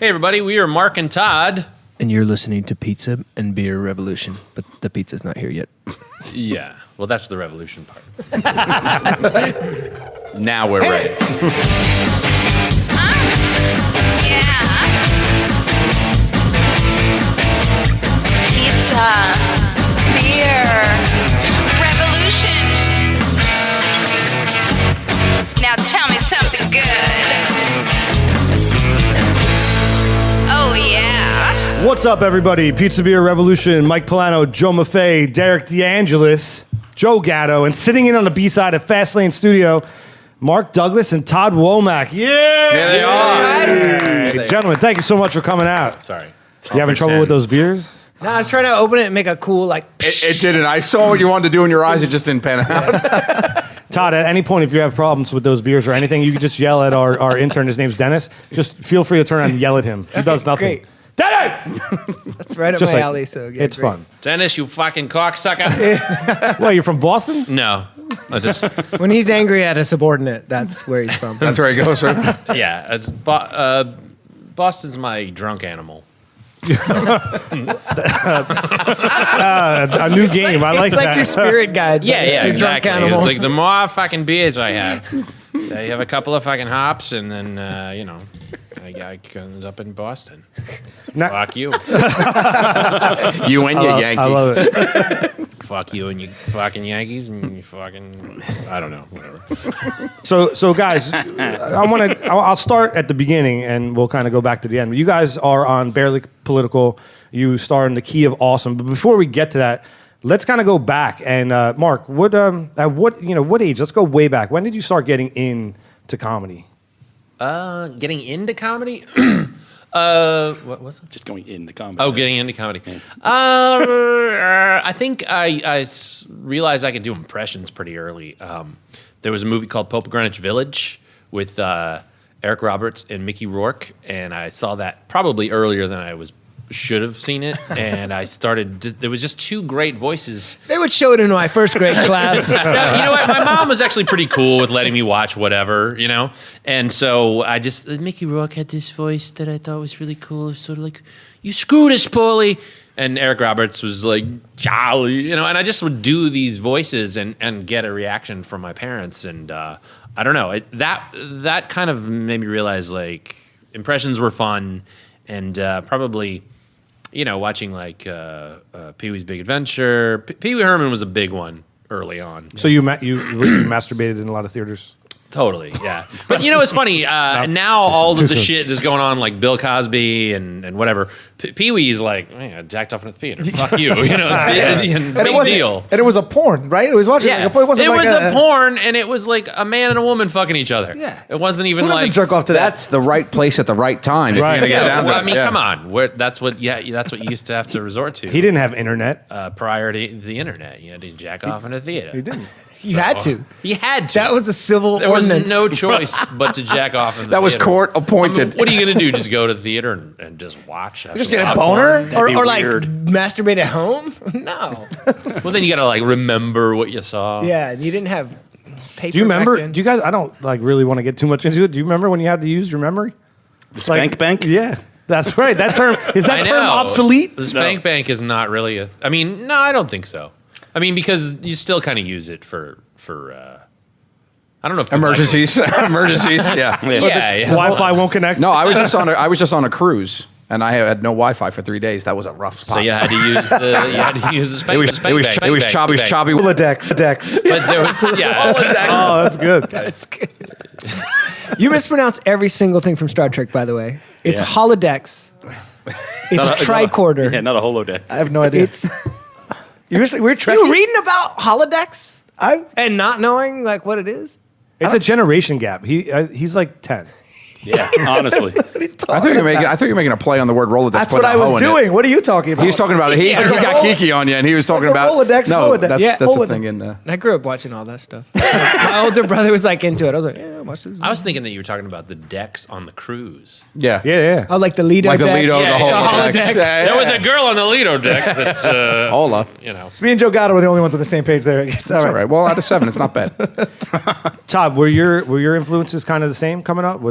Hey, everybody, we are Mark and Todd. And you're listening to Pizza and Beer Revolution, but the pizza's not here yet. Yeah, well, that's the revolution part. Now we're ready. Pizza, beer, revolution. Now tell me something good. Oh, yeah. What's up, everybody? Pizza Beer Revolution, Mike Polano, Joe Maffei, Derek DeAngelis, Joe Gatto, and sitting in on the B-side of Fastlane Studio, Mark Douglas and Todd Womack. Yeah! There they are. Hey, gentlemen, thank you so much for coming out. Sorry. You having trouble with those beers? No, I was trying to open it and make a cool, like... It didn't. I saw what you wanted to do in your eyes. It just didn't pan out. Todd, at any point, if you have problems with those beers or anything, you can just yell at our intern. His name's Dennis. Just feel free to turn around and yell at him. He does nothing. Great. Dennis! That's right up Just my like- alley, so yeah, It's great. fun. Dennis, you fucking cocksucker. Well, you're from Boston? No, I just, When he's angry at a subordinate, that's where he's from. That's where he goes, right? yeah, Boston's my drunk animal. A new game. I like it's like that. your spirit guide. Yeah, but it's yeah, your drunk exactly. animal. It's like the more fucking beers I have, I have a couple of fucking hops, and then, I comes up in Boston. Now- Fuck you. You and your Yankees. I love it. Fuck you and you fucking Yankees and you fucking, I don't know, whatever. So guys, I'll start at the beginning and we'll kind of go back to the end. You guys are on Barely Political. You star in The Key of Awesome. But before we get to that, let's kind of go back. And Mark, at what age? Let's go way back. When did you start getting into comedy? Getting into comedy? What was it? Just going into comedy. Oh, getting into comedy. I think I realized I could do impressions pretty early. There was a movie called Pope of Greenwich Village with Eric Roberts and Mickey Rourke, and I saw that probably earlier than I should have seen it. And I started. There was just two great voices. They would show it in my first grade class. No, you know what? My mom was actually pretty cool with letting me watch whatever, And so Mickey Rourke had this voice that I thought was really cool. It was sort of like, you screwed us, Paulie. And Eric Roberts was like, Charlie, And I just would do these voices and get a reaction from my parents. And I don't know. That kind of made me realize, like, impressions were fun. And probably... watching like Pee-wee's Big Adventure. Pee-wee Herman was a big one early on. So you masturbated in a lot of theaters? Totally, yeah. But it's funny. Now all of the shit that's going on, like Bill Cosby and whatever, Pee-wee's like, man, I jacked off in the theater. Fuck you. Big deal. And it was a porn, right? It was watching. Yeah, It wasn't it like was a porn, and it was like a man and a woman fucking each other. Yeah. It wasn't even Who doesn't like jerk off to that? That's the right place at the right time. If Right. you're gonna get Yeah, down well, to I mean, it. come on. That's what you used to have to resort to. He didn't have internet. Prior to the internet. You had to jack off in a theater. He didn't. You had to. He had to. That was a civil There was ordinance. no choice but to jack off in the That was theater. court appointed. I mean, what are you going to do? Just go to the theater and just watch? You just get a boner? Or like masturbate at home? No. Well, then you got to like remember what you saw. Yeah, you didn't have paper. Do you remember? back then. Do you guys? I don't really want to get too much into it. Do you remember when you had to use your memory? The spank bank? Yeah, that's right. That term is I that term know. obsolete? The spank bank is not really a. I mean, no, I don't think so. I mean, because you still kind of use it for. I don't know if Emergencies. Emergencies. Yeah. Yeah. Wi-Fi won't connect. No, I was just on a cruise, and I had no Wi-Fi for 3 days. That was a rough spot. So you had to use the spank. It was choppy. Holodeck. But there was Oh, that's good. That's good. You mispronounce every single thing from Star Trek, by the way. It's Yeah. holodecks. It's tricorder. Yeah, not a holodeck. I have no idea. It's We're Trekkie? you reading about holodecks I and not knowing like what it is. It's a generation gap. He's like 10. Yeah, honestly. I thought you were making a play on the word Rolodex. That's putting what I a was hoe in it. doing. What are you talking about? He was talking about it. He got geeky on you, and he was talking Like about Rolodex, No, Rolodex. that's Yeah, the Rolodex. thing. In And I grew up watching all that stuff. My older brother was like into it. I was like, yeah, watch this. I was thinking that you were talking about the decks on the cruise. yeah, Yeah. Oh, like the Lido like the deck? Lido, Yeah, the whole yeah, holodeck. There was a girl on the Lido deck that's Hola. Me and Joe Gatto were the only ones on the same page there. I guess. All right. Well, out of 7, it's not bad. Todd, were your influences kind of the same coming up?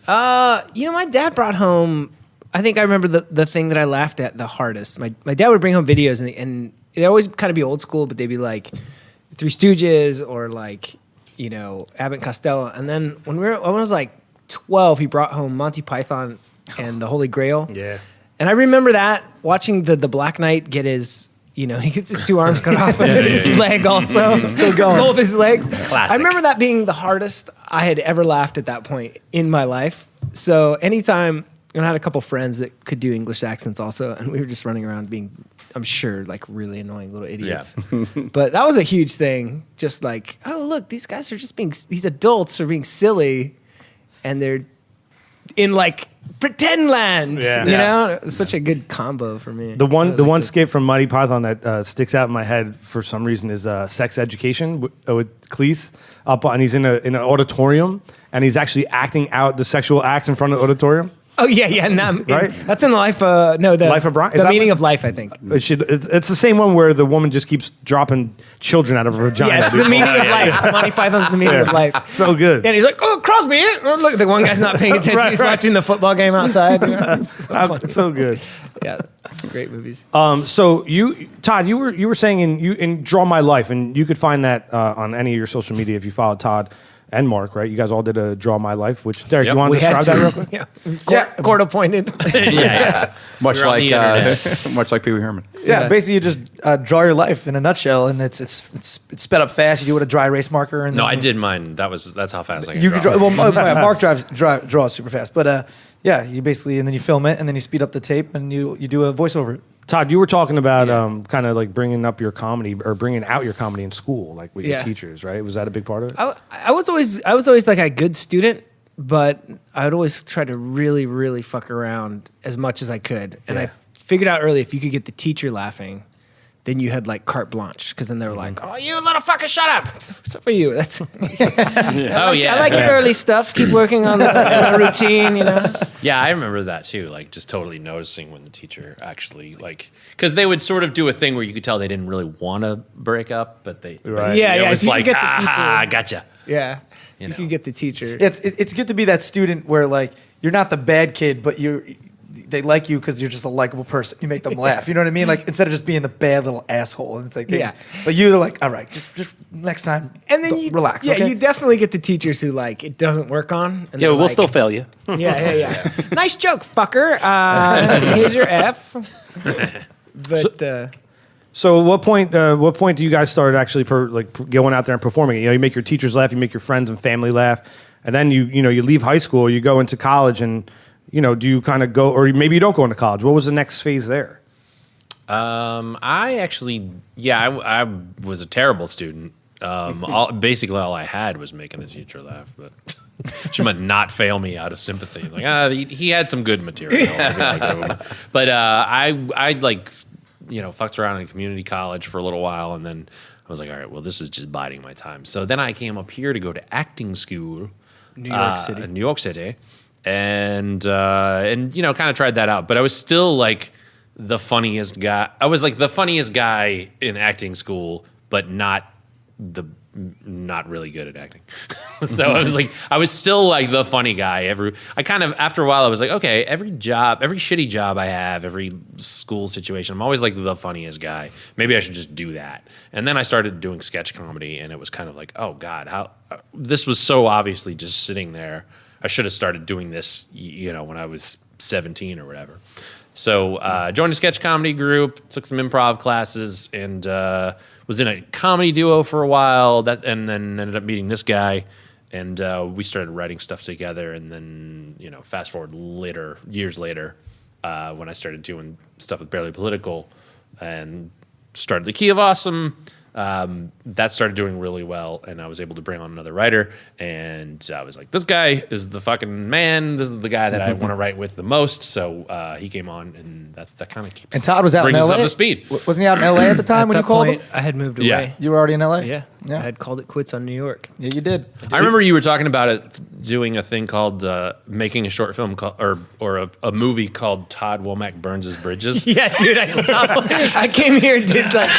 My dad brought home I think I remember the thing that I laughed at the hardest. My dad would bring home videos, and they'd always kind of be old school, but they'd be like Three Stooges or like, you know, Abbott and Costello. And then when I was like 12, he brought home Monty Python and the Holy Grail. Yeah. And I remember that, watching the Black Knight get his, you know, he gets his 2 arms cut off and then his leg also still going. Both his legs. Classic. I remember that being the hardest I had ever laughed at that point in my life. So anytime, and I had a couple friends that could do English accents also, and we were just running around being, I'm sure, like really annoying little idiots. But that was a huge thing. Just like, oh, look, these guys are just these adults are being silly, and they're in like pretend land. Yeah. You know? It's such a good combo for me. The one skit from Monty Python that sticks out in my head for some reason is Sex Education with Cleese and he's in an auditorium, and he's actually acting out the sexual acts in front of the auditorium. Oh yeah, and Right? that's in the life. The Life of Brian? Is The that meaning what- of life, I think. It's the same one where the woman just keeps dropping children out of her vagina. Yeah, it's the meaning of life. Monty Python's the meaning of life. So good. And he's like, "Oh, Crosby!" Oh, look, the one guy's not paying attention. Right, He's right. watching the football game outside. You know? It's so funny. So good. Yeah, some great movies. So Todd, you were saying in Draw My Life, and you could find that on any of your social media if you follow Todd and Mark, right? You guys all did a Draw My Life, which Derek, Yep. you want to describe that real quick? Yeah, it was court appointed. yeah. Much We're on like the internet. much like Pee Wee Herman. Yeah, basically you just draw your life in a nutshell, and it's sped up fast. You do it with a dry erase marker. And No, then I did mine. That's how fast I can You draw. can draw. Well, Mark draws super fast, but yeah, you basically, and then you film it, and then you speed up the tape, and you do a voiceover. Todd, you were talking about kind of like bringing up your comedy or bringing out your comedy in school, like with your Yeah. teachers, right? Was that a big part of it? I was always like a good student, but I would always try to really, really fuck around as much as I could. And I figured out early, if you could get the teacher laughing, then you had like carte blanche, because then they were like, "Oh, you little fucker, shut up!" Except for you. That's Oh yeah. I like your early stuff. Keep working on the routine. You know. Yeah, I remember that too. Like just totally noticing when the teacher actually like, because they would sort of do a thing where you could tell they didn't really want to break up, but they Right. Yeah, it yeah, was if you like could get the ah, teacher. gotcha. Yeah. You You know. can get the teacher. Yeah, it's good to be that student where like you're not the bad kid, but they like you because you're just a likable person. You make them laugh. You know what I mean? Like instead of just being the bad little asshole. And it's like Yeah. But you're like, all right, just next time. And then you relax. Yeah, okay? you definitely get the teachers who like it doesn't work on. And Yeah, they're we'll like, still fail you. Yeah. Nice joke, fucker. Here's your F. But So, what point do you guys start actually going out there and performing? You know, you make your teachers laugh, you make your friends and family laugh, and then you leave high school, you go into college, and do you kind of go, or maybe you don't go into college? What was the next phase there? I actually, I was a terrible student. Basically all I had was making the teacher laugh, but she might not fail me out of sympathy. Like, he had some good material. But I like, fucked around in community college for a little while, and then I was like, all right, well, this is just biding my time. So then I came up here to go to acting school, New York City. New York City, and kind of tried that out. But I was still like the funniest guy. I was like the funniest guy in acting school, but not really good at acting. So I was still like the funny guy. After a while I was like, okay, every shitty job I have, every school situation, I'm always like the funniest guy. Maybe I should just do that. And then I started doing sketch comedy, and it was kind of like, oh God, how this was so obviously just sitting there. I should have started doing this, when I was 17 or whatever. So joined a sketch comedy group, took some improv classes, and was in a comedy duo for a while. And then ended up meeting this guy, and we started writing stuff together. And then fast forward years later, when I started doing stuff with Barely Political, and started the Key of Awesome. That started doing really well, and I was able to bring on another writer, and I was like, this guy is the fucking man. This is the guy that I want to write with the most. So he came on, and that kind of keeps. And Todd was out in brings us LA. up to speed. Wasn't he out in LA at the time when you called him? I had moved Yeah. away. You were already in LA. Yeah. Yeah. I had called it quits on New York. Yeah, you did. I remember you were talking about it, doing a thing called making a short film or a movie called Todd Womack Burns His Bridges. Yeah, dude, I stopped. I came here and did like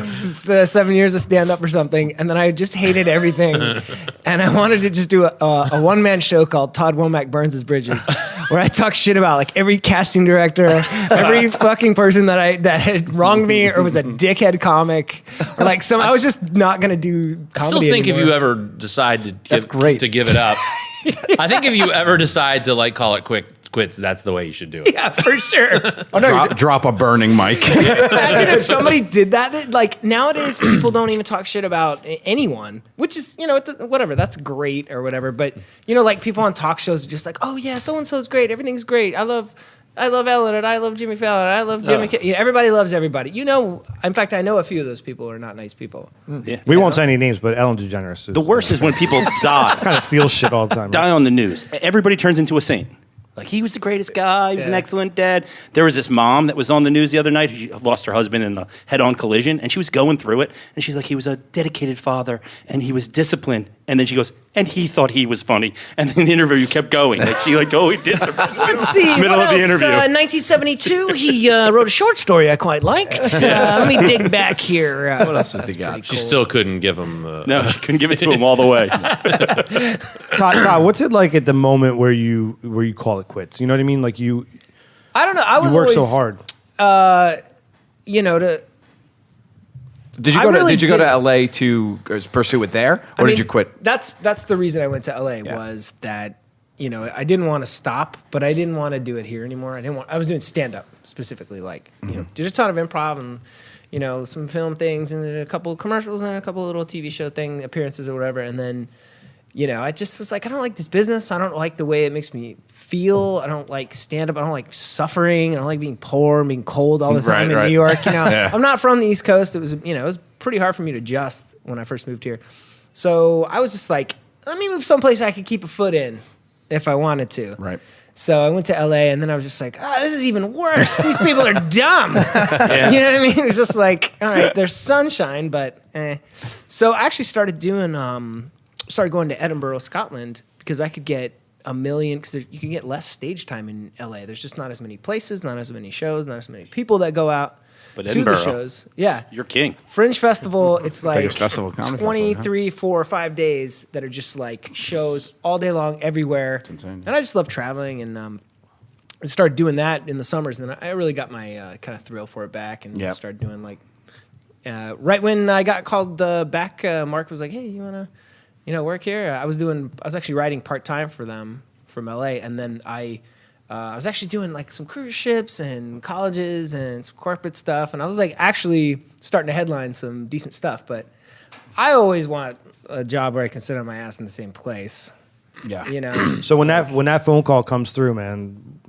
7 years of stand up or something, and then I just hated everything. And I wanted to just do a one man show called Todd Womack Burns His Bridges, where I talk shit about like every casting director, every fucking person that had wronged me or was a dickhead comic, or like I was just not gonna do comedy I still think anymore. if you ever decide to That's great. to give it up, I think if you ever decide to like call it quits, that's the way you should do it. Yeah, for sure. Oh no, Drop a burning mic. Imagine if somebody did that. Like nowadays, people don't even talk shit about anyone, which is whatever. That's great or whatever. But like people on talk shows are just like, oh yeah, so and so's great. Everything's great. I love Ellen and I love Jimmy Fallon. And I love Jimmy. Everybody loves everybody. In fact, I know a few of those people are not nice people. Yeah. We won't say any names, but Ellen DeGeneres. The worst is when people die. kind of steals shit all the time. Die on the news. Everybody turns into a saint. Like, he was the greatest guy. He was an excellent dad. There was this mom that was on the news the other night who lost her husband in a head-on collision, and she was going through it, and she's like, he was a dedicated father, and he was disciplined. And then she goes, and he thought he was funny. And then the interview kept going. Like, she totally dissed him. Let's see. Middle what of the else? interview. 1972, he wrote a short story I quite liked. Let me dig back here. What else has he got? She still couldn't give him. No, she couldn't give it to him all the way. Todd, what's it like at the moment where you call it quits? You know what I mean? Like I don't know. I was you work always, so hard. to. Did you I go really to did. LA to pursue it there, or did you quit? That's the reason I went to LA was that I didn't want to stop, but I didn't want to do it here anymore. I was doing stand up specifically, like did a ton of improv and some film things and a couple of commercials and a couple of little TV show appearances or whatever, and then I just was like, I don't like this business. I don't like the way it makes me feel. I don't like stand up. I don't like suffering. I don't like being poor and being cold all the time in New York. I'm not from the East Coast. It was it was pretty hard for me to adjust when I first moved here. So I was just like, let me move someplace I could keep a foot in if I wanted to. Right. So I went to LA, and then I was just like, this is even worse. These people are dumb. You know what I mean? It was just like, all right, there's sunshine, but eh. So I actually started going to Edinburgh, Scotland, because I could get $1 million, because you can get less stage time in LA. There's just not as many places, not as many shows, not as many people that go out But to Edinburgh, the shows. Yeah. you're king. Fringe Festival, it's like Biggest festival, comedy 23, 4 or 5 days that are just like shows all day long everywhere. insane. And I just love traveling, and I started doing that in the summers, and then I really got my kind of thrill for it back, and started doing like right when I got called back, Mark was like, hey, you want to work here? I was actually writing part-time for them from LA, and then I was actually doing like some cruise ships and colleges and some corporate stuff, and I was like actually starting to headline some decent stuff, but I always want a job where I can sit on my ass in the same place. Yeah. So when that phone call comes through, man,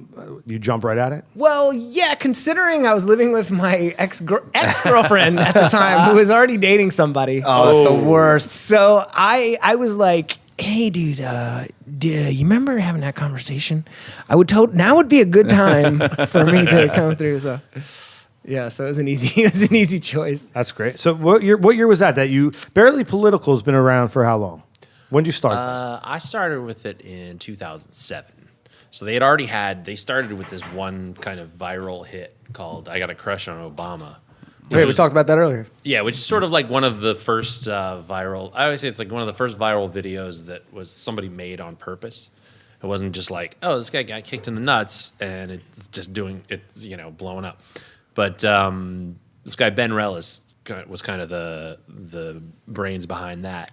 you jump right at it? Well, yeah, considering I was living with my ex-girlfriend at the time who was already dating somebody. Oh, that's the worst. So I was like, hey, dude, do you remember having that conversation? Now would be a good time for me to come through. So, yeah, so it was an easy choice. That's great. So what year was that? That you Barely Political has been around for how long? When did you start? I started with it in 2007. So they started with this one kind of viral hit called "I Got a Crush on Obama." Wait, we talked about that earlier. Yeah, which is sort of like one of the first viral. I always say it's like one of the first viral videos that was somebody made on purpose. It wasn't just like, oh, this guy got kicked in the nuts and it's just blowing up. But this guy Ben Rellis was kind of the brains behind that.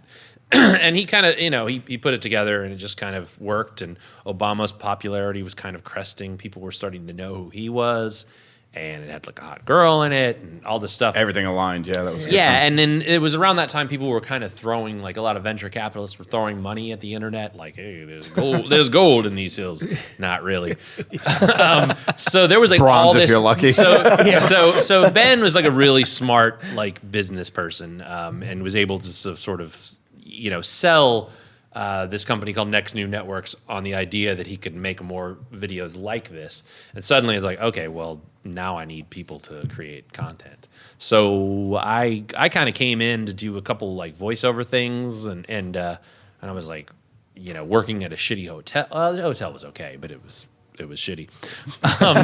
And he kind of, he put it together and it just kind of worked. And Obama's popularity was kind of cresting. People were starting to know who he was. And it had like a hot girl in it and all this stuff. Everything aligned. Yeah, that was. Yeah, and then it was around that time people were kind of throwing, like a lot of venture capitalists were throwing money at the internet. Like, hey, there's gold in these hills. Not really. So there was like Bronze all this. if you're lucky. So Ben was like a really smart like business person, and was able to sort of sell this company called Next New Networks on the idea that he could make more videos like this. And suddenly it's like, okay, well, now I need people to create content. So I kind of came in to do a couple like voiceover things, and I was like, working at a shitty hotel. The hotel was okay, but it was shitty.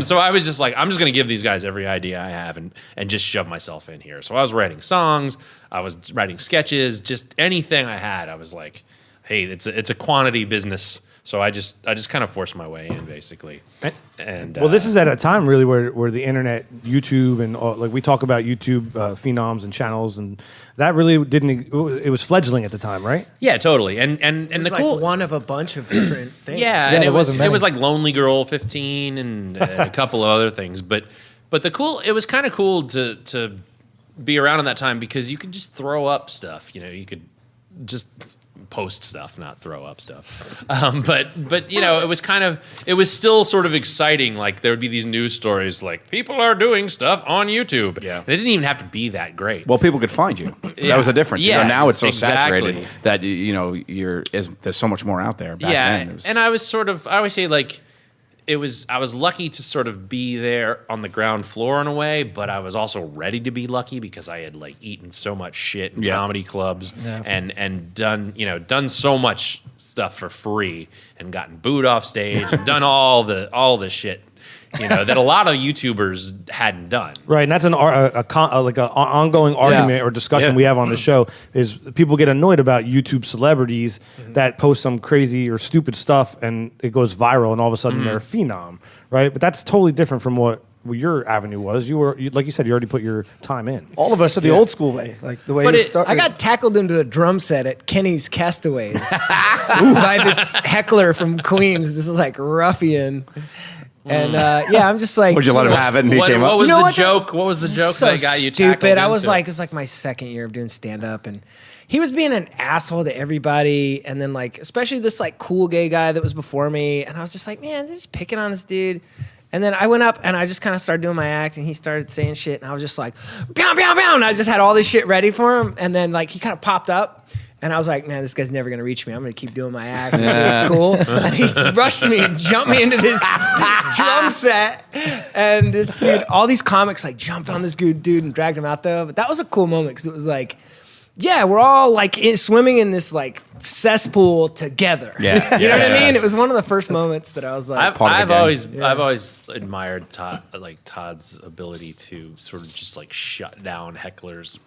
So I was just like, I'm just going to give these guys every idea I have and just shove myself in here. So I was writing songs, I was writing sketches, just anything I had. I was like, hey, it's a quantity business. So I just kind of forced my way in, basically. And Well, this is at a time really where the internet, YouTube, and like we talk about YouTube phenoms and channels, and that really didn't. It was fledgling at the time, right? yeah, totally. And It was the like cool one of a bunch of different things. Yeah, Yeah, and there wasn't it was many. like Lonely Girl 15 and a couple of other things, but it was kind of cool to be around in that time because you could just throw up stuff. You could just post stuff, not throw up stuff. But it was still sort of exciting. Like there would be these news stories like people are doing stuff on YouTube. Yeah. And it didn't even have to be that great. Well, people could find you. Yeah. That was the difference. Yeah, now it's so exactly. saturated that there's so much more out there. Back then, it was, and I always say like I was lucky to sort of be there on the ground floor in a way, but I was also ready to be lucky because I had like eaten so much shit in comedy clubs and done so much stuff for free and gotten booed off stage and done all the shit that a lot of YouTubers hadn't done. Right, and that's an ongoing argument or discussion we have on the show. Is people get annoyed about YouTube celebrities that post some crazy or stupid stuff and it goes viral, and all of a sudden they're a phenom, right? But that's totally different from what your avenue was. Like you said, you already put your time in. All of us are the old school way, like the way But you it- start. I got tackled into a drum set at Kenny's Castaways by this heckler from Queens. This is like ruffian. And I'm just like, would you let him have it? And he came What up. was You know the what? joke? What was the joke so that got you stupid. tackled I was into? like, it was like my second year of doing stand up, and he was being an asshole to everybody. And then like, especially this like cool gay guy that was before me, and I was just like, man, they're just picking on this dude. And then I went up and I just kind of started doing my act, and he started saying shit, and I was just like, pow, pow, pow, and I just had all this shit ready for him. And then like he kind of popped up. And I was like, man, this guy's never gonna reach me. I'm gonna keep doing my act. I'm cool. And he rushed me and jumped me into this drum set. And this dude, all these comics like jumped on this dude and dragged him out though. But that was a cool moment because it was like, yeah, we're all like swimming in this like cesspool together. Yeah. You know what I Yeah. mean? It was one of the first moments that I was like, part of the I've game. always admired Todd's ability to sort of just like shut down hecklers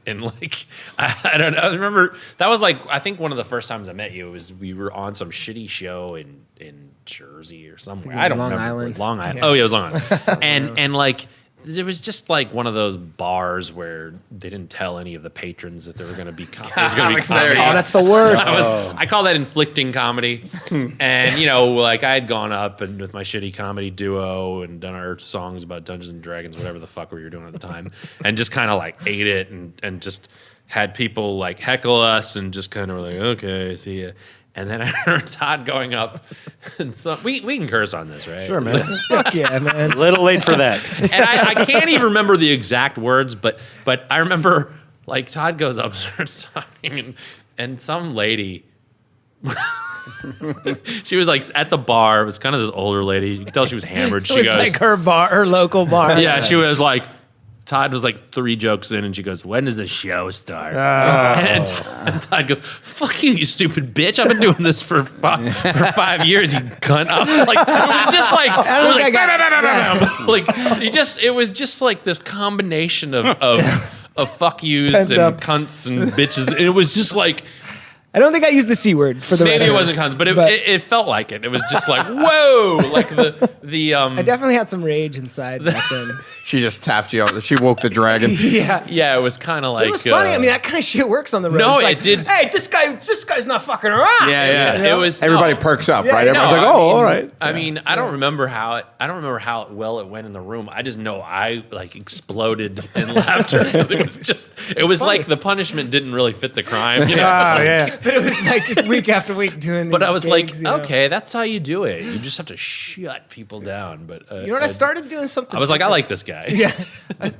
in like I don't know. I remember that was like I think one of the first times I met you was we were on some shitty show in Jersey or somewhere. I don't Long remember. Island. Long Island. Yeah. Oh yeah, it was Long Island. and like it was just like one of those bars where they didn't tell any of the patrons that there were going to be comedy. there you oh, go. that's the worst. I call that inflicting comedy. And, like I had gone up and with my shitty comedy duo and done our songs about Dungeons and Dragons, whatever the fuck we were doing at the time, and just kind of like ate it and just had people like heckle us and just kind of like, okay, see ya. And then I heard Todd going up, and so we can curse on this, right? Sure, man. fuck yeah, man. A little late for that. And I can't even remember the exact words, but I remember like Todd goes up, starts talking, and some lady, she was like at the bar. It was kind of this older lady. You could tell she was hammered. It She was goes, like her bar, her local bar. yeah, she was like. Todd was like 3 jokes in, and she goes, "When does the show start?" And Todd goes, "Fuck you, you stupid bitch! I've been doing this for 5 years, you cunt." I'm like, it was just like, it was just like this combination of fuck yous Pent and up. cunts and bitches. And it was just like. I don't think I used the C word for the Maybe it record. wasn't cunts, but it felt like it. It was just like, whoa, like the I definitely had some rage inside back then. She just tapped you out. She woke the dragon. Yeah. yeah, it was kind of like It was funny. I mean, that kind of shit works on the road. No, It's it like, did. Hey, this guy's not fucking around. Yeah. it was Everybody no. perks up, Yeah, right? no, Everyone's like, I oh, mean- all right. I mean, I don't remember how well it went in the room. I just know I like exploded in laughter because it was funny. like the punishment didn't really fit the crime. You know? Yeah. But it was like just week after week doing. But these I was gigs, like, you know? okay, that's how you do it. You just have to shut people down. But You know what? I started doing something. I was like, I different. like this guy. Yeah.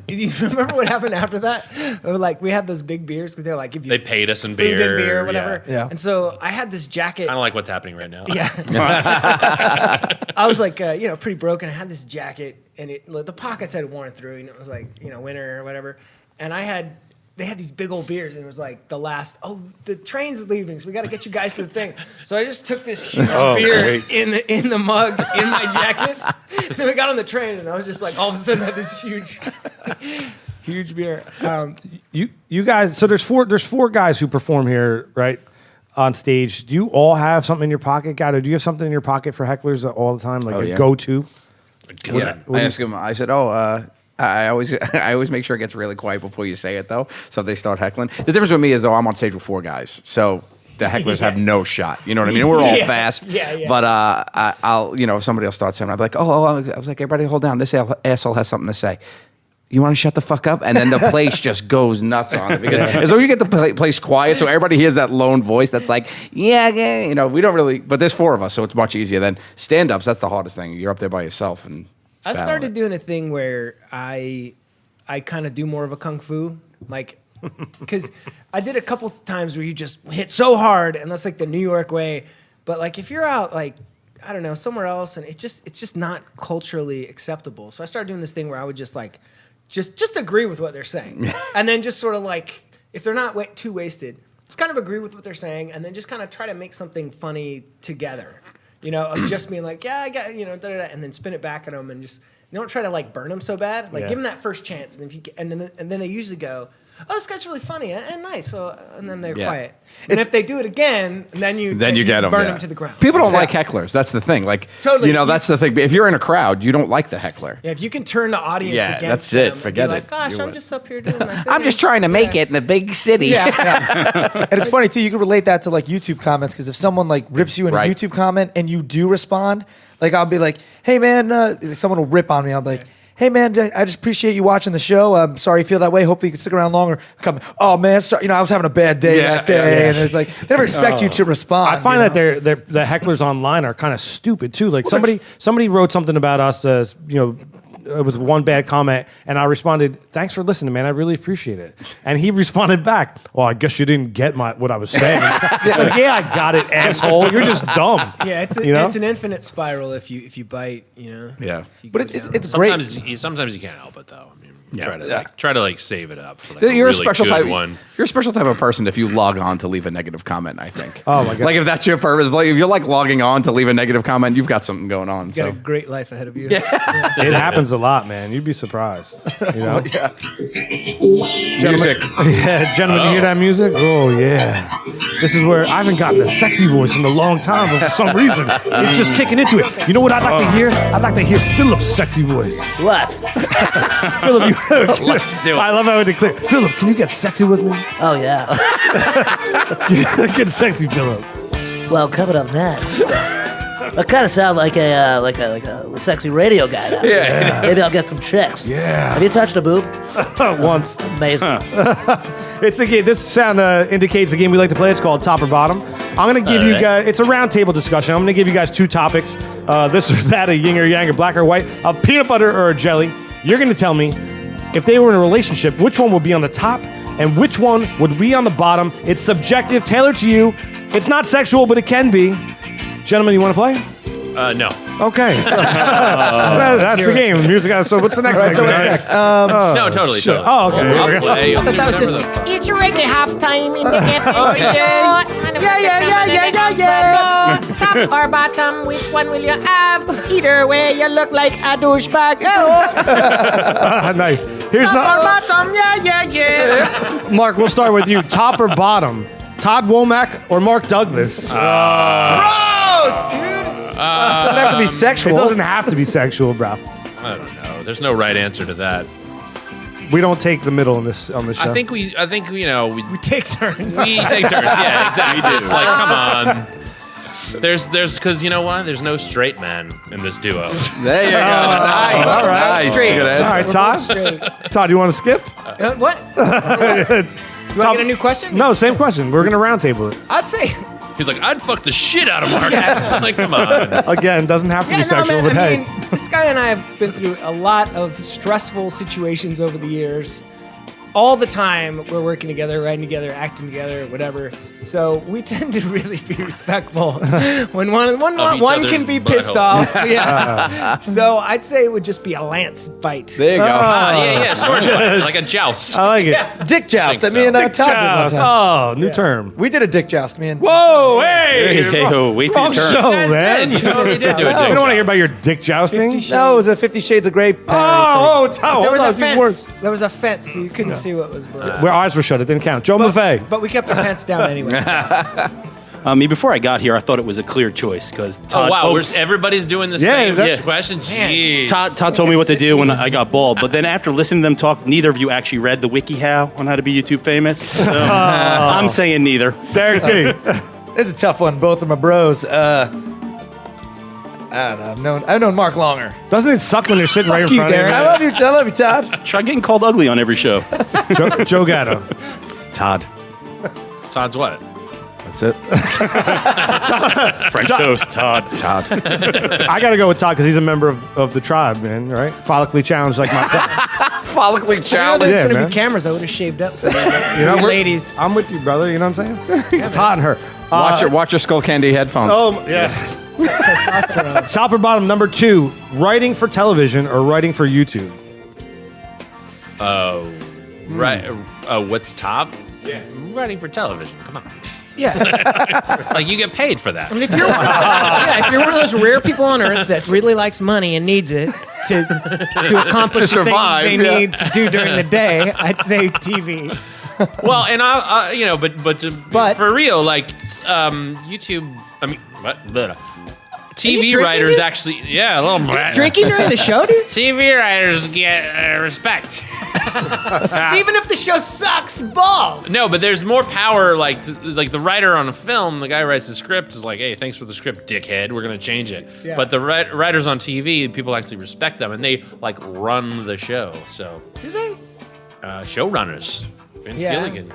You remember what happened after that? Like we had those big beers because they're like, if you They paid us in food beer, and beer, whatever. Yeah. And so I had this jacket. Kind of like what's happening right now. Yeah. I was like, pretty broken. I had this jacket, and the pockets had worn through, and it was like, winter or whatever. And they had these big old beers, and it was like the train's leaving, so we got to get you guys to the thing. So I just took this huge beer in the mug in my jacket. Then we got on the train, and I was just like, all of a sudden, I had this huge beer. You guys. So there's four guys who perform here, right? on stage, do you all have something in your pocket, Gatto? Do you have something in your pocket for hecklers all the time, like a go-to? Yeah. I ask him. I said, I always make sure it gets really quiet before you say it, though. So if they start heckling. The difference with me is, though, I'm on stage with 4 guys. So the hecklers have no shot. You know what I mean? We're all fast. Yeah. But I'll, if somebody will start saying, I'll be like, I was like, everybody hold down. This asshole has something to say. You want to shut the fuck up? And then the place just goes nuts on it. Because as long as you get the place quiet, so everybody hears that lone voice that's like, yeah, we don't really, but there's 4 of us, so it's much easier than stand-ups. That's the hardest thing. You're up there by yourself. And I started doing a thing where I kind of do more of a kung fu, like, because I did a couple times where you just hit so hard, and that's like the New York way. But like if you're out like, I don't know, somewhere else, and it's just not culturally acceptable. So I started doing this thing where I would just like, just agree with what they're saying. And then just sort of like, if they're not too wasted, just kind of agree with what they're saying, and then just kind of try to make something funny together. Of just being like, yeah, I got, da-da-da, and then spin it back at them, and just, don't try to like burn them so bad. Like give them that first chance, and if you and then they usually go, oh, this guy's really funny and nice. So and then they're quiet. And if they do it again, then you get them, burn them to the ground. People don't like hecklers. That's the thing. Like totally, that's the thing. If you're in a crowd, you don't like the heckler. Yeah, if you can turn the audience against that's them, it. Forget like, it. gosh, I'm just up here doing my thing. I'm just trying to make it in the big city. Yeah. And it's funny too. You can relate that to like YouTube comments, because if someone like rips you in a YouTube comment and you do respond, like I'll be like, hey man, someone will rip on me. I'll be like, hey man, I just appreciate you watching the show. I'm sorry you feel that way. Hopefully you can stick around longer. Come, oh man, sorry, I was having a bad day that day, and it's like they never expect you to respond. I find that the hecklers online are kind of stupid too. Like somebody wrote something about us as it was one bad comment, and I responded, "Thanks for listening, man. I really appreciate it." And he responded back, "Well, I guess you didn't get what I was saying." Like, yeah, I got it, asshole. You're just dumb. Yeah, it's an infinite spiral if you bite. Yeah, but it's great. Sometimes you can't help it though. I mean, try to save it up. For like you're a really a special good type. one. You're a special type of person if you log on to leave a negative comment. I think. Oh my god! Like if that's your purpose, like if you're like logging on to leave a negative comment, you've got something going on. You got a great life ahead of you. It happens a lot, man. You'd be surprised. Yeah. Music. Yeah, gentlemen, you hear that music? Oh yeah. This is where I haven't gotten a sexy voice in a long time, but for some reason, it's just kicking into it. You know what I'd like to hear? I'd like to hear Philip's sexy voice. What? Philip, Let's do it. I love how it declared. Philip, can you get sexy with me? Oh, yeah. Get sexy, Philip. Well, coming up next, I kind of sound like a sexy radio guy now. Yeah. Maybe I'll get some chicks. Yeah. Have you touched a boob? Once. Amazing. It's a game. This sound indicates the game we like to play. It's called Top or Bottom. I'm going to give you guys, it's a round table discussion. I'm going to give you guys 2 topics. This or that, a yin or yang, a black or white, a peanut butter or a jelly. You're going to tell me if they were in a relationship, which one would be on the top and which one would be on the bottom. It's subjective, tailored to you. It's not sexual, but it can be. Gentlemen, you want to play? No. Okay. That's the game. Music. So what's the next thing? So what's next? No, totally. Oh, okay. I'll play. I thought that was just. It's reggae halftime in the cafe show. Yeah. Top or bottom, which one will you have? Either way, you look like a douchebag. Nice. Here's Top or bottom, yeah. Mark, we'll start with you. Top or bottom? Todd Womack or Mark Douglas? Gross, dude. Doesn't have to be sexual. It doesn't have to be sexual, bro. I don't know. There's no right answer to that. We don't take the middle on this show. I think we We take turns. we take turns. Yeah, exactly. It's like, come on. There's because you know what? There's no straight man in this duo. There you go. Nice. all right. Nice. Straight. Good answer. All right, Todd. Todd, you want to skip? What? Do I get a new question? No, same question. We're going to roundtable it. I'd say. He's like, I'd fuck the shit out of Mark. I'm like, come on. Again, doesn't have to be sexual, but hey. This guy and I have been through a lot of stressful situations over the years. All the time, we're working together, writing together, acting together, whatever. So we tend to really be respectful when one can be pissed off. Yeah. So I'd say it would just be a lance fight. There you go. Yeah, sword fight, like a joust. I like it. Dick joust. Think That me and so. Todd did one time. Oh, new term. We did a dick joust, man. Whoa, hey! Hey, wait for Wrong your turn. show, That's man. good. You totally did do it. I don't want to hear about your dick jousting. 50 No, it was a 50 Shades of Grey. Oh, Todd. There was hold a on, even worse. fence. There was a fence, so you couldn't see what was below. Our eyes were shut. It didn't count. Joe Buffet. But we kept our pants down anyway. Before I got here, I thought it was a clear choice because Oh wow, everybody's doing the same question. Jeez. Todd told me what to do when I got bald, but then after listening to them talk, neither of you actually read the WikiHow on how to be YouTube famous. So I'm saying neither. Derek T. It's a tough one. Both of my bros. I don't know. I've known Mark longer. Doesn't it suck when they're sitting right in front of you? I love you. I love you, Todd. Try getting called ugly on every show. Joe Gatto. Todd. Todd's what? That's it. French toast, Todd. I got to go with Todd because he's a member of the tribe, man, right? Follically challenged like myself. Follically I know challenged. there's going to man. be cameras. I would have shaved up for you we're- ladies. I'm with you, brother. You know what I'm saying? It's hot in her. Watch your Skull Candy headphones. Oh, yes. Testosterone. Top or bottom, number 2, writing for television or writing for YouTube? Oh, right. What's top? Yeah, writing for television. Come on. Yeah. Like you get paid for that. I mean, if you're one of those rare people on earth that really likes money and needs it to accomplish To survive, the things they need to do during the day, I'd say TV. Well, and I but for real, like YouTube. I mean, TV drinking, writers dude? actually, a little bit. Drinking during the show, dude? TV writers get respect. Even if the show sucks balls. No, but there's more power. Like the writer on a film, the guy who writes the script is like, "Hey, thanks for the script, dickhead. We're gonna change it." Yeah. But the writers on TV, people actually respect them, and they like run the show. So Do they? showrunners, Vince Yeah. Gilligan,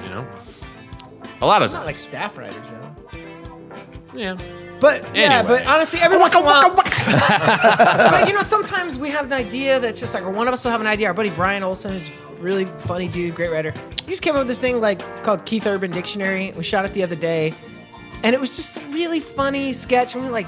a lot of Not times. like staff writers, though. Yeah. But yeah, Anyway. but honestly, every once in a while, but sometimes we have an idea that's just like, or one of us will have an idea. Our buddy Brian Olson, who's a really funny dude, great writer, he just came up with this thing called Keith Urban Dictionary. We shot it the other day, and it was just a really funny sketch. And we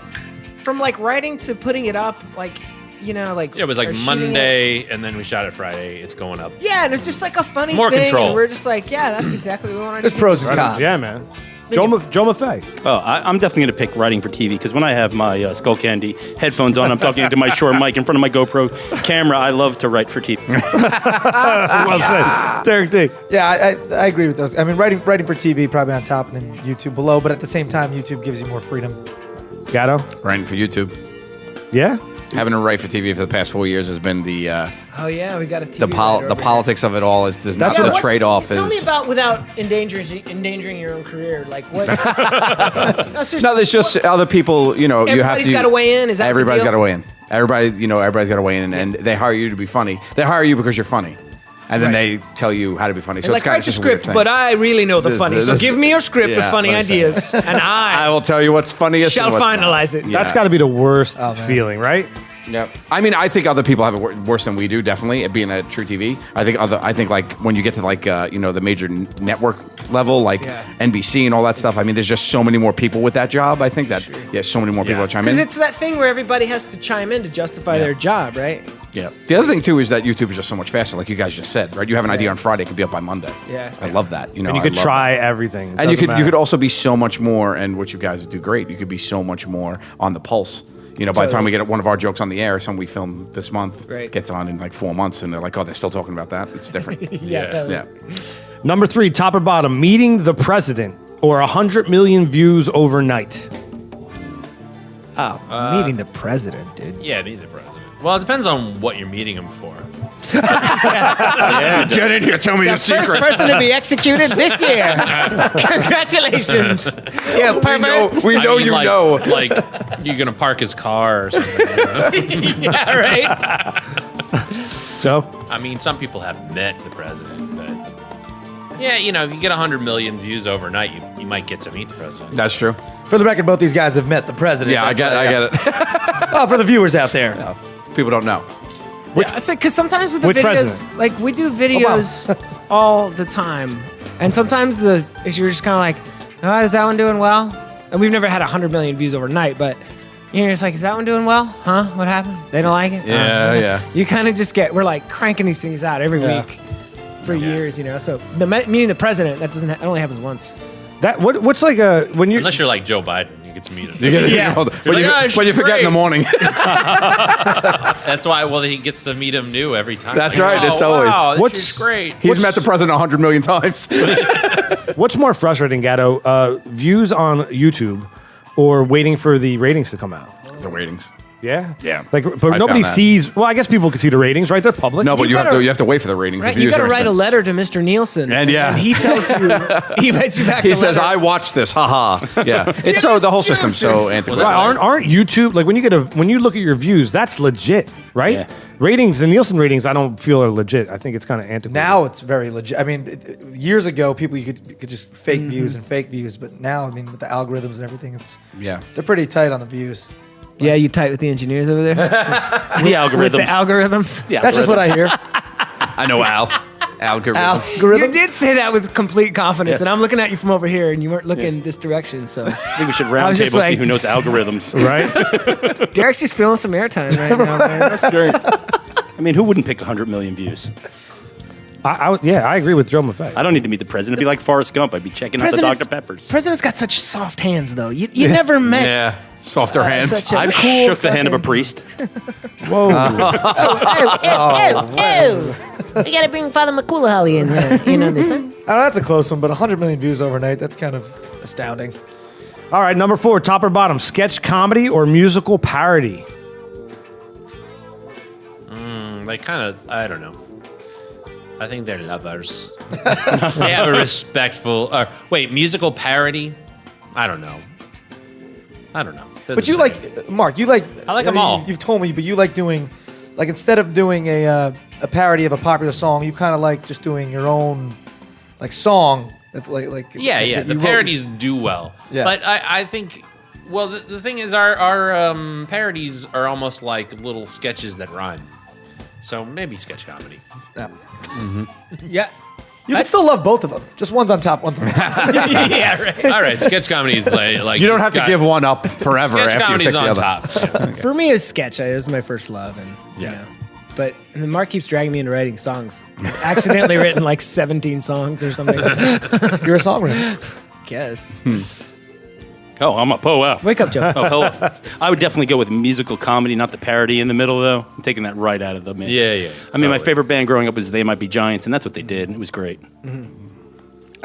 from writing to putting it up, It was like or shooting it. Monday, and then we shot it Friday. It's going up. Yeah, and it's just like a funny More thing. control. And we're just like, yeah, that's exactly what we want to do. There's pros and cons. Yeah, man. Joe Maffei. Oh, I'm definitely going to pick writing for TV because when I have my Skull Candy headphones on, I'm talking into my Shure mic in front of my GoPro camera. I love to write for TV. Well said. Derek D. Yeah, I agree with those. I mean, writing for TV probably on top and then YouTube below, but at the same time, YouTube gives you more freedom. Gatto. Writing for YouTube. Yeah. Having to write for TV for the past 4 years has been the Oh yeah, we got a TV writer over the here. politics of it all is not That's the what- trade-off Tell me is. about without endangering your own career. Like what? No, seriously, No, there's just other people. You have to. Everybody's gotta weigh in? Is that the everybody's deal? got to weigh in? Everybody's got to weigh in, and they hire you to be funny. They hire you because you're funny, and then Right. they tell you how to be funny. So And it's kind write of the just a weird script, thing. but I really know the This- funny. So this- give me your script Yeah, of funny what I say. ideas, and I I will tell you what's funniest. shall and what's not. finalize it. Yeah. That's got to be the worst feeling, right? Yeah, I mean, I think other people have it worse than we do. Definitely, it being at True TV, I think like when you get to the major network level, like Yeah. NBC and all that stuff. I mean, there's just so many more people with that job. I think that so many more people that chime Because in. it's that thing where everybody has to chime in to justify their job, right? Yeah. The other thing too is that YouTube is just so much faster. Like you guys just said, right? You have an idea on Friday, it could be up by Monday. Yeah. I love that. And you could try everything. And you Doesn't could matter. also be so much more, and what you guys do great. You could be so much more on the pulse. By the time we get one of our jokes on the air, some we film this month Right. gets on in like 4 months, and they're like, "Oh, they're still talking about that." It's different. Totally. Yeah. Number 3, top or bottom, meeting the president or 100 million views overnight. Oh, meeting the president, dude. Yeah, meet the president. Well, it depends on what you're meeting him for. Get in here. Tell me The first person to be executed this year. Congratulations. Yeah, pervert. We know you know. Like, you're going to park his car or something. Yeah, right. Joe? I mean, some people have met the president, but yeah, if you get 100 million views overnight, you might get to meet the president. That's true. For the record, both these guys have met the president. Yeah, I get it. Oh, for the viewers out there. People don't know. Yeah, it's like because sometimes with the Which videos, president? like we do videos all the time, and sometimes you're just kind of like, oh, is that one doing well? And we've never had 100 million views overnight, but you're just like, is that one doing well? Huh? What happened? They don't like it? Yeah. You kind of just we're like cranking these things out every week for years, So meeting the president, that only happens once. That what's like when you Unless you're like Joe Biden, you get to meet him. When you forget in the morning. That's why, he gets to meet him new every time. That's Like, right, oh, it's always- wow, this What's- is great. He's met the president 100 million times. What's more frustrating, Gatto? Views on YouTube or waiting for the ratings to come out? The ratings. Yeah? Yeah. But I nobody found that. sees. Well, I guess people can see the ratings, right? They're public. No, but You you gotta- have to wait for the ratings. Right, the you views got to ever write a since. letter to Mr. Nielsen. And yeah. he tells you, he writes you back He a says, letter. "I watched this." Haha. Yeah. It's so the whole system's so antiquated. Right, aren't YouTube like when you look at your views, that's legit, right? Yeah. Ratings, the Nielsen ratings, I don't feel are legit. I think it's kind of antiquated. Now it's very legit. I mean, years ago, people you could just fake views and fake views, but now, I mean, with the algorithms and everything, they're pretty tight on the views. Yeah, you tight with the engineers over there? The With algorithms. the algorithms? The That's just what I hear. I know Al. Algorithm. You did say that with complete confidence, and I'm looking at you from over here, and you weren't looking this direction. So I think we should I round was table just see like- who knows algorithms. right? Derek's just feeling some airtime right now, man. That's great. I mean, who wouldn't pick 100 million views? I agree with Joe Maffei. I don't need to meet the president. It'd be like Forrest Gump. I'd be checking out the Dr. Peppers. President's got such soft hands, though. You never met. Yeah. Softer hands. such a I've cool shook the hand of a fucking- priest. Whoa. Oh. We gotta bring Father McCoolahally in here. You know this, huh? That's a close one, but 100 million views overnight, that's kind of astounding. All right, number 4, top or bottom, sketch comedy or musical parody? They kind of, I don't know. I think they're lovers. They have a respectful, musical parody? I don't know. They're But the you same. like, Mark, you like... I like 'em all. You've told me, but you like doing, like instead of doing a parody of a popular song, you kind of like just doing your own, like, song that's like... Yeah, that the you wrote. parodies do well. Yeah. But I think, well, the thing is, our parodies are almost like little sketches that rhyme. So maybe sketch comedy. Yeah. Yeah. You can still love both of them. Just one's on top, one's on top. Yeah, right. All right, sketch comedy is like You don't have to give one up forever Sketch after you comedy's pick the on other. top. For me, it was sketch. It was my first love, and you Yeah. know. But and then Mark keeps dragging me into writing songs. Accidentally written like 17 songs or something. You're a songwriter. Guess. Oh, I'm a poet. Wake up, Joe. Oh, I would definitely go with musical comedy, not the parody in the middle, though. I'm taking that right out of the mix. Yeah, I mean, my totally. favorite band growing up was They Might Be Giants, and that's what they did. It was great. I'm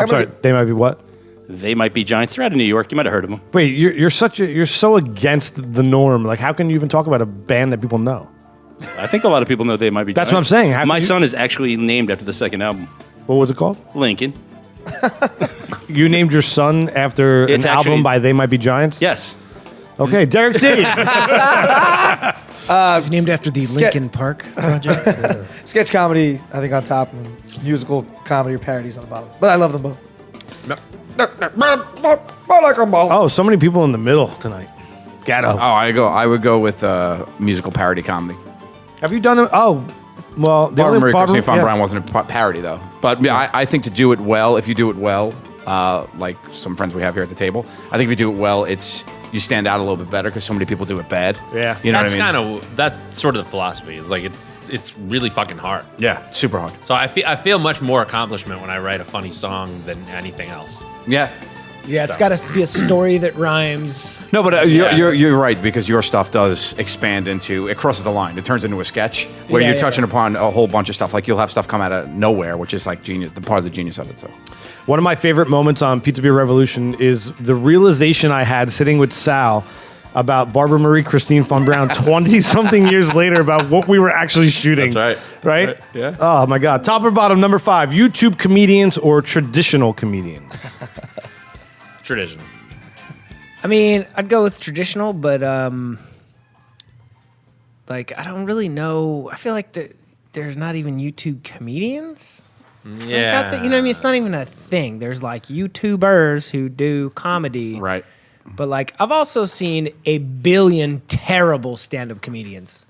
sorry, they might be what? They Might Be Giants. They're out of New York. You might have heard of them. Wait, you're so against the norm. Like, how can you even talk about a band that people know? I think a lot of people know They Might Be That's Giants. what I'm saying. How My can you- son is actually named after the second album, What was it called? Lincoln. You named your son after It's an album actually- by They Might Be Giants? Yes. Okay, Derek D. Named after the Lincoln Park project. Sketch comedy, I think, on top, and musical comedy or parodies on the bottom. But I love them both. Oh, so many people in the middle tonight. Gatto. I would go with musical parody comedy. Have you done it? Oh, well, the Barbara only Marie Barbara- Christine Von yeah. Braun wasn't a parody though. But yeah, I think to do it well, if you do it well, like some friends we have here at the table, I think if you do it well, you stand out a little bit better because so many people do it bad. Yeah. You know That's what I mean? that's sort of the philosophy. It's like it's really fucking hard. Yeah, super hard. So I feel much more accomplishment when I write a funny song than anything else. Yeah. Yeah, it's got to be a story that rhymes. No, but Yeah. you're right because your stuff does expand into it crosses the line. It turns into a sketch where Yeah, you're yeah, touching yeah. upon a whole bunch of stuff. Like you'll have stuff come out of nowhere, which is like genius. The part of the genius of it. So One of my favorite moments on Pizza Beer Revolution is the realization I had sitting with Sal about Barbara Marie Christine Von Braun 20-something years later about what we were actually shooting. That's Right? Yeah. Oh, my God. Top or bottom, number 5, YouTube comedians or traditional comedians? Traditional. I mean, I'd go with traditional, but like I don't really know. I feel like there's not even YouTube comedians. Yeah. Like, you know what I mean? It's not even a thing. There's like YouTubers who do comedy. right. But like I've also seen a billion terrible stand-up comedians.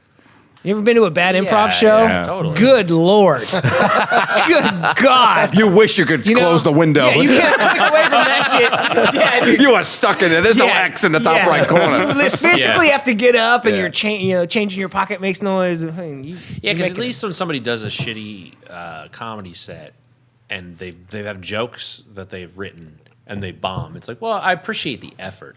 You ever been to a bad improv show? Yeah, totally. Good Lord. Good God. You wish you could You know? close the window. Yeah, you can't click away from that shit. Yeah, dude. You are stuck in there. There's no Yeah, X in the top yeah. right corner. You physically have to get up and Yeah. you're changing your pocket makes noise. Yeah, because at least when somebody does a shitty comedy set and they have jokes that they've written and they bomb, it's like, well, I appreciate the effort.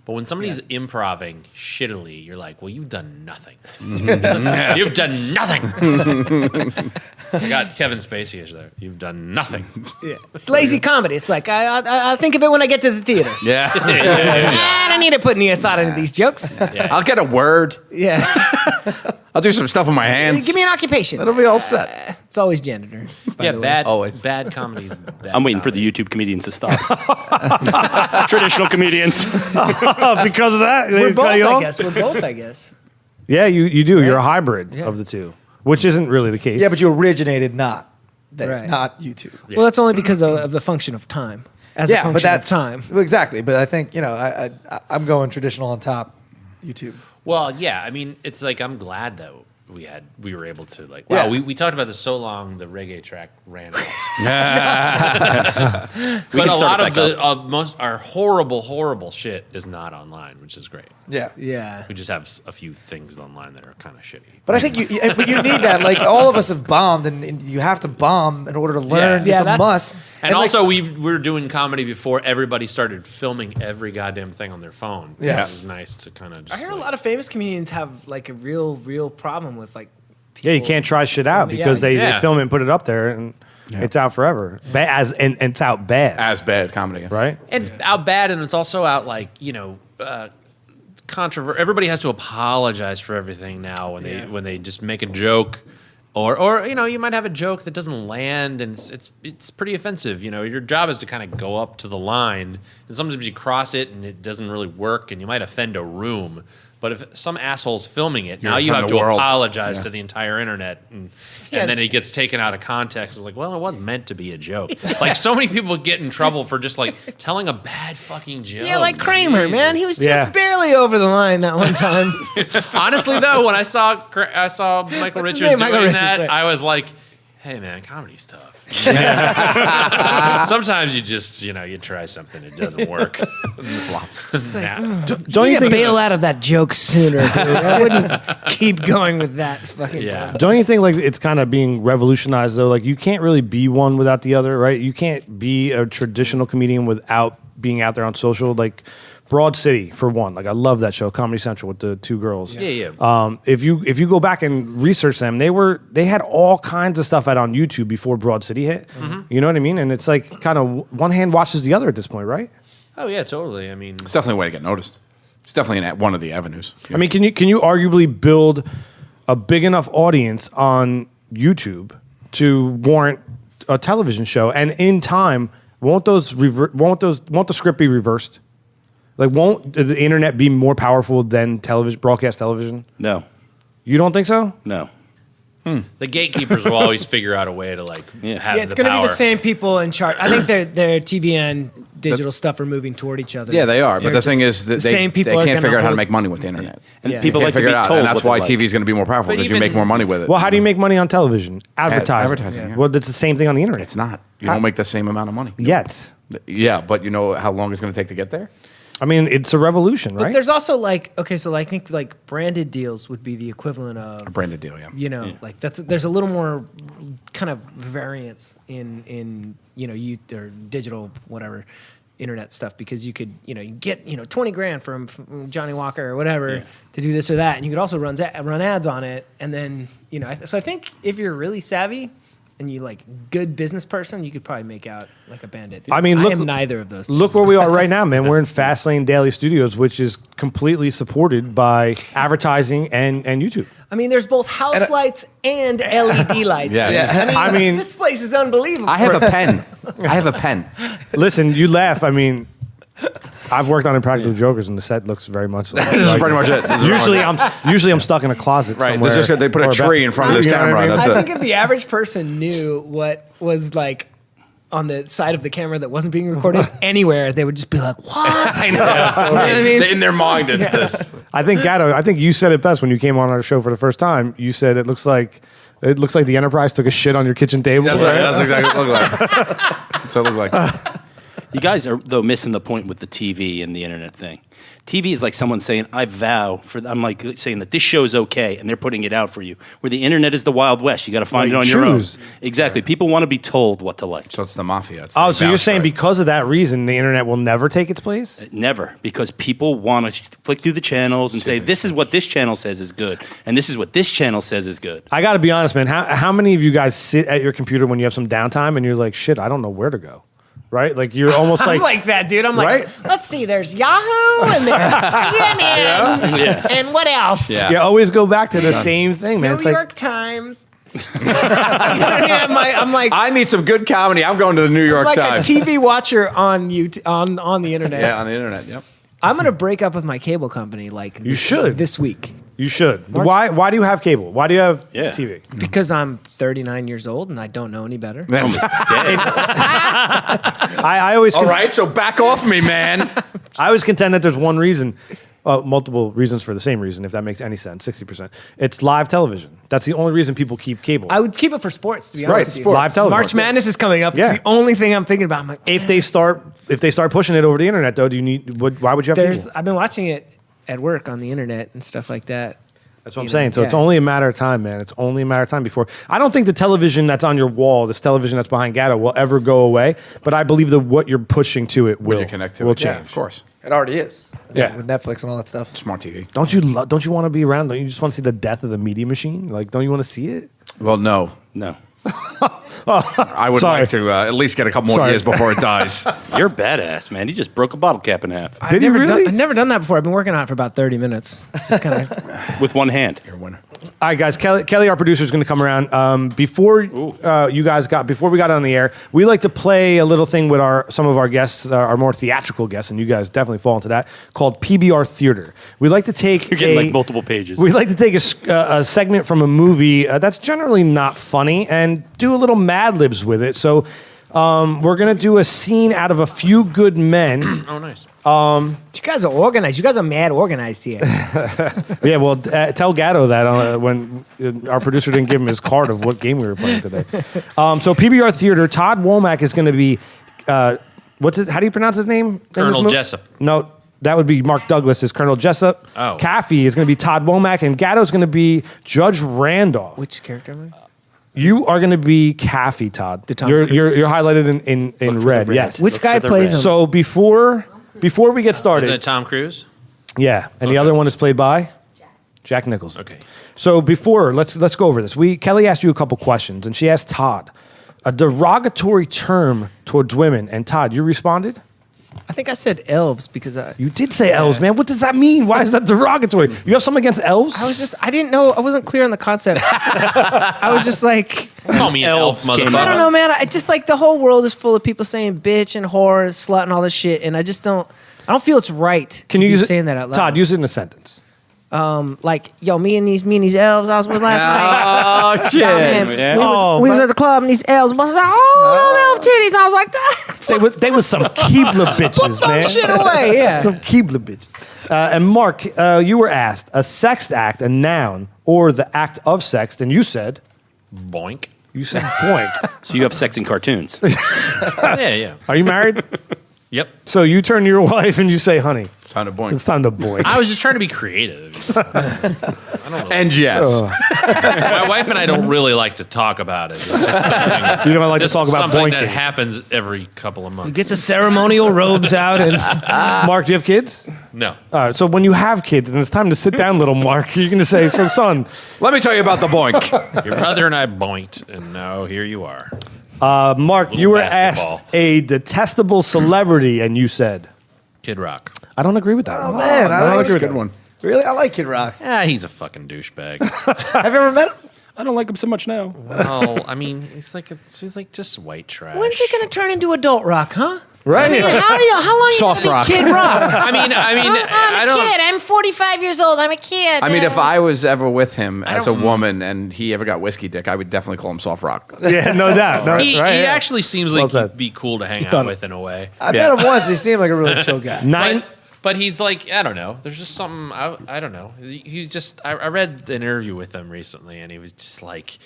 But when somebody's improving shittily, you're like, well, you've done nothing. You've done nothing. I got Kevin Spacey as there. You've done nothing. Yeah. It's lazy comedy. It's like I think of it when I get to the theater. Yeah. I don't need to put any thought into these jokes. I'll get a word. Yeah. I'll do some stuff with my hands. Give me an occupation. It'll be all set. It's always janitor. by the way. Bad comedies. Bad I'm waiting for the YouTube comedians to stop. Traditional comedians. Because of that, We're they both, cut you I off? guess. We're both, I guess. Yeah, you do. You're a hybrid of the two, which isn't really the case. Yeah, but you originated not there, Right. not YouTube. Well, that's only because of the function of time. As a function of time. Exactly. But I think, I'm going traditional on top, YouTube. Well, yeah. I mean, it's like I'm glad that we were able to like. Wow, we talked about this so long. The reggae track ran out. But a lot of the our horrible shit is not online, which is great. Yeah. Yeah. We just have a few things online that are kind of shitty. But I think you need that. Like, all of us have bombed, and you have to bomb in order to learn. Yeah, It's a that's- must. And like- also, we were doing comedy before everybody started filming every goddamn thing on their phone. So Yeah. it was nice to kind of just. I hear a lot of famous comedians have like a real problem with like. Yeah, you can't try shit out because they film it and put it up there, and it's out forever. And it's out bad. As bad comedy. Right? It's out bad, and it's also out like everybody has to apologize for everything now when they just make a joke, or you might have a joke that doesn't land, and it's pretty offensive. Your job is to kind of go up to the line, and sometimes you cross it and it doesn't really work, and you might offend a room. But if some asshole's filming it, now you have to apologize to the entire internet. And then it gets taken out of context. It was like, well, it was meant to be a joke. Like, so many people get in trouble for just, like, telling a bad fucking joke. Yeah, like Kramer, man. He was just Yeah. barely over the line that one time. Honestly, though, when I saw Michael What's his Richards name? doing Michael Richards, that, right. I was like, hey, man, comedy's tough. Sometimes you just, you try something, it doesn't work. Don't you think bail out of that joke sooner, dude? I wouldn't keep going with that fucking. Yeah. Don't you think like it's kind of being revolutionized though? Like you can't really be one without the other, right? You can't be a traditional comedian without being out there on social. Like Broad City, for one. Like I love that show, Comedy Central, with the two girls. Yeah. If you go back and research them, they had all kinds of stuff out on YouTube before Broad City hit. Mm-hmm. You know what I mean? And it's like kind of one hand washes the other at this point, right? Oh, yeah, totally. I mean, It's definitely a way to get noticed. It's definitely one of the avenues. I mean, can you arguably build a big enough audience on YouTube to warrant a television show? And in time, won't the script be reversed? Like, won't the internet be more powerful than broadcast television? No. You don't think so? No. the gatekeepers will always figure out a way to, like, have Yeah, it's the going to be power. the same people in charge. I think their TV and digital stuff are moving toward each other. Yeah, they are. But They're the thing just- is that the same people they are can't gonna figure out how to hold- make money with the internet. And Yeah. people They like can't to figure be it out, told and that's what why they TV is going to be more powerful But because you even- make more money with it. Well, how do you make money on television? Advertising. advertising, yeah. Well, it's the same thing on the internet. It's not. You How- don't make the same amount of money. Yet. Yeah, but you know how long it's going to take to get there? I mean, it's a revolution, But right? there's also like, okay, so I think like branded deals would be the equivalent of A branded deal, yeah. like there's a little more kind of variance in youth or digital whatever internet stuff, because you could you get $20,000 from Johnny Walker or whatever to do this or that, and you could also run ads on it, and then so I think if you're really savvy and you like good business person, you could probably make out like a bandit. I mean, I look- am neither of those. Look where we are right now, man. We're in Fastlane Daily Studios, which is completely supported by advertising and YouTube. I mean, there's both house lights and LED lights. Yes. Yeah. I mean- this place is unbelievable. I have a pen. I have a pen. Listen, you laugh. I mean, I've worked on Impractical Jokers, and the set looks very much like. This is pretty much it. This is Usually, pretty much I'm stuck in a closet Right, somewhere. there's just- they put a or tree in front of this You know what camera, I mean? that's I it. think if the average person knew what was like on the side of the camera that wasn't being recorded anywhere, they would just be like, "What?" I know. You know what I mean? In their mind, it's this. I think Gatto. I think you said it best when you came on our show for the first time. You said it looks like the Enterprise took a shit on your kitchen table. That's right. That's exactly what it looked like. That's what it looked like. You guys are though missing the point with the TV and the internet thing. TV is like someone saying, "I vow for." I'm like saying that this show's okay, and they're putting it out for you. Where the internet is the Wild West, you got to find it on your own. Exactly. People want to be told what to like. So it's the mafia. It's so you're saying because of that reason, the internet will never take its place? Never, because people want to flick through the channels and say, "This is what this channel says is good, and this is what this channel says is good." I got to be honest, man. How many of you guys sit at your computer when you have some downtime and you're like, "Shit, I don't know where to go." Right? Like you're almost I'm like like that, dude. I'm right? like, let's see. There's Yahoo and there's CNN and what else? Yeah. You always go back to the same thing, man. New It's like, York Times. I'm like, I need some good comedy. I'm going to the New York like Times. a TV watcher on YouTube, on the internet. Yeah, on the internet. Yep. I'm gonna break up with my cable company. You should. this week. You should. Why do you have cable? Why do you have Yeah. TV? Because I'm 39 years old and I don't know any better. That's, I always all right, so back off me, man. I always contend that there's one reason, multiple reasons for the same reason, if that makes any sense. 60%. It's live television. That's the only reason people keep cable. I would keep it for sports, to be Right, honest with you. sports. Live television. March Madness is coming up. Yeah. It's the only thing I'm thinking about. I'm like, if they start pushing it over the internet, though, why would you have cable? I've been watching it at work on the internet and stuff like that. That's what I'm saying. So it's only a matter of time, man. It's only a matter of time before. I don't think the television that's on your wall, this television that's behind Gatto, will ever go away. But I believe that what you're pushing to it will, you connect to will it, change. yeah, of course. It already is. Yeah. With Netflix and all that stuff. Smart TV. Don't you want to be around? Don't you just want to see the death of the media machine? Like, don't you want to see it? Well, no. I would Sorry. like to at least get a couple more Sorry. years before it dies. You're badass, man. You just broke a bottle cap in half Did you really? I've never done that before. I've been working on it for about 30 minutes. Just kind of. with one hand. You're a winner. All right, guys. Kelly, our producer, is going to come around. Before we got on the air, we like to play a little thing with some of our guests, our more theatrical guests, and you guys definitely fall into that, called PBR Theatre. We like to take You're getting like multiple pages. We like to take a segment from a movie that's generally not funny and do a little Mad Libs with it. So we're going to do a scene out of A Few Good Men. Oh, nice. You guys are organized. You guys are mad organized here. Yeah, well, tell Gatto that when our producer didn't give him his card of what game we were playing today. So PBR Theatre, Todd Womack is going to be, how do you pronounce his name? Colonel Jessup. No, that would be Mark Douglas is Colonel Jessup. Oh. Caffey is going to be Todd Womack, and Gatto is going to be Judge Randolph. Which character am I? You are going to be Caffey, Todd. The Tom you're Cruise. highlighted in red, yes. Which guy plays him? So before we get started. Is it Tom Cruise? Yeah, and the other one is played by Jack Nicholson. Okay. So before, let's go over this. Kelly asked you a couple questions, and she asked Todd a derogatory term towards women, and Todd, you responded. I think I said elves because You did say elves, man. What does that mean? Why is that derogatory? You have something against elves? I didn't know. I wasn't clear on the concept. I was just like, Call me an elf, motherfucker. I don't know, man. I just like the whole world is full of people saying bitch and whore and slut and all this shit, and I don't feel it's right. Can to you be use saying that out loud? Todd, use it in a sentence. Like, yo, me and these elves I was with last night. Oh, shit. Man, Oh, we was at the club and these elves was like, oh, them elf titties. And I was like, They was some Keebler bitches, put man. some shit away. Yeah. Some Keebler bitches. And Mark, you were asked a sext act, a noun, or the act of sex, and you said Boink. You said boink. So you have sex in cartoons. Yeah. Are you married? Yep. So you turn to your wife and you say, honey, Time to boink. it's time to boink. I was just trying to be creative. I don't really. And yes. My wife and I don't really like to talk about it. It's just something, You don't like to just talk about something boinking. that happens every couple of months. Get the ceremonial robes out and Mark, do you have kids? No. All right, so when you have kids and it's time to sit down, little Mark, you're going to say, so son, Let me tell you about the boink. Your brother and I boinked, and now here you are. Mark, Little you were basketball. asked a detestable celebrity and you said, Kid Rock. I don't agree with that. Oh, man, I don't like agree with Good that. one. Really? I like Kid Rock. He's a fucking douchebag. Have you ever met him? I don't like him so much now. Well, I mean, she's like just white trash. when's it gonna turn into adult rock, huh? Right? I mean, how long Soft you gonna rock. be Kid Rock? I mean, I I'm a don't. kid. I'm 45 years old. I'm a kid. I mean, if I was ever with him as a don't- woman and he ever got whiskey dick, I would definitely call him soft rock. Yeah, no doubt. No, He right, yeah. actually seems Well like said. he'd be cool to hang thought out it- with in a way. I met him once. He seemed like a really chill guy. But he's like, I don't know. There's just something, I don't know. He's just, I read an interview with him recently and he was just like,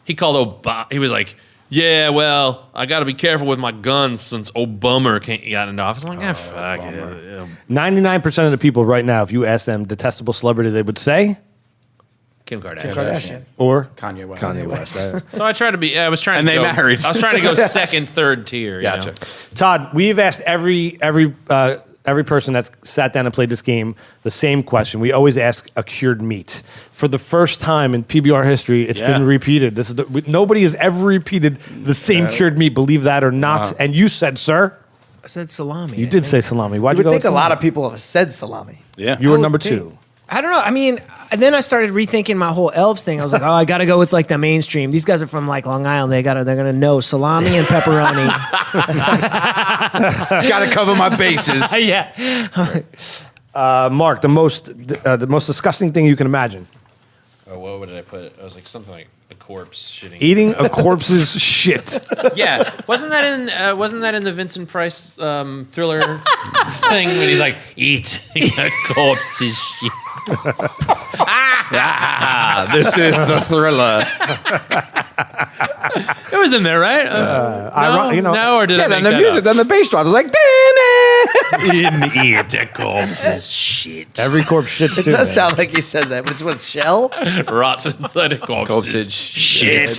he called Obama, he was like, yeah, well, I got to be careful with my guns since old Bummer got into office. I'm like, fuck it. 99% of the people right now, if you ask them detestable celebrity, they would say Kim Kardashian. Kardashian. or Kanye West. Kanye West. So I tried to be. I was trying. And to they go, married. I was trying to go second, third tier. Gotcha. You know? Todd, we've asked every person that's sat down and played this game the same question. We always ask a cured meat. For the first time in PBR history, it's been repeated. This is nobody has ever repeated the same cured meat. Believe that or not. And you said, sir, I said salami. you did say salami. Why'd You you go would think with a lot salami? of people have said salami. Yeah. You were I number would think. 2. I don't know. I mean, and then I started rethinking my whole elves thing. I was like, oh, I got to go with like the mainstream. These guys are from like Long Island. They're gonna know salami and pepperoni. Got to cover my bases. Yeah. Mark, the most disgusting thing you can imagine. Oh, what did I put? I was like something like a corpse shitting. Eating a corpse's shit. Yeah, wasn't that in the Vincent Price thriller thing when he's like eating a corpse's shit? This is the thriller. It was in there, right? No, or did I Then make the that music, up? then the bass drop. I was like, Eat a corpse's shit. Every corpse shits It too. does man. sound like he says that, but it's what, shell? Rot inside a corpse's shit.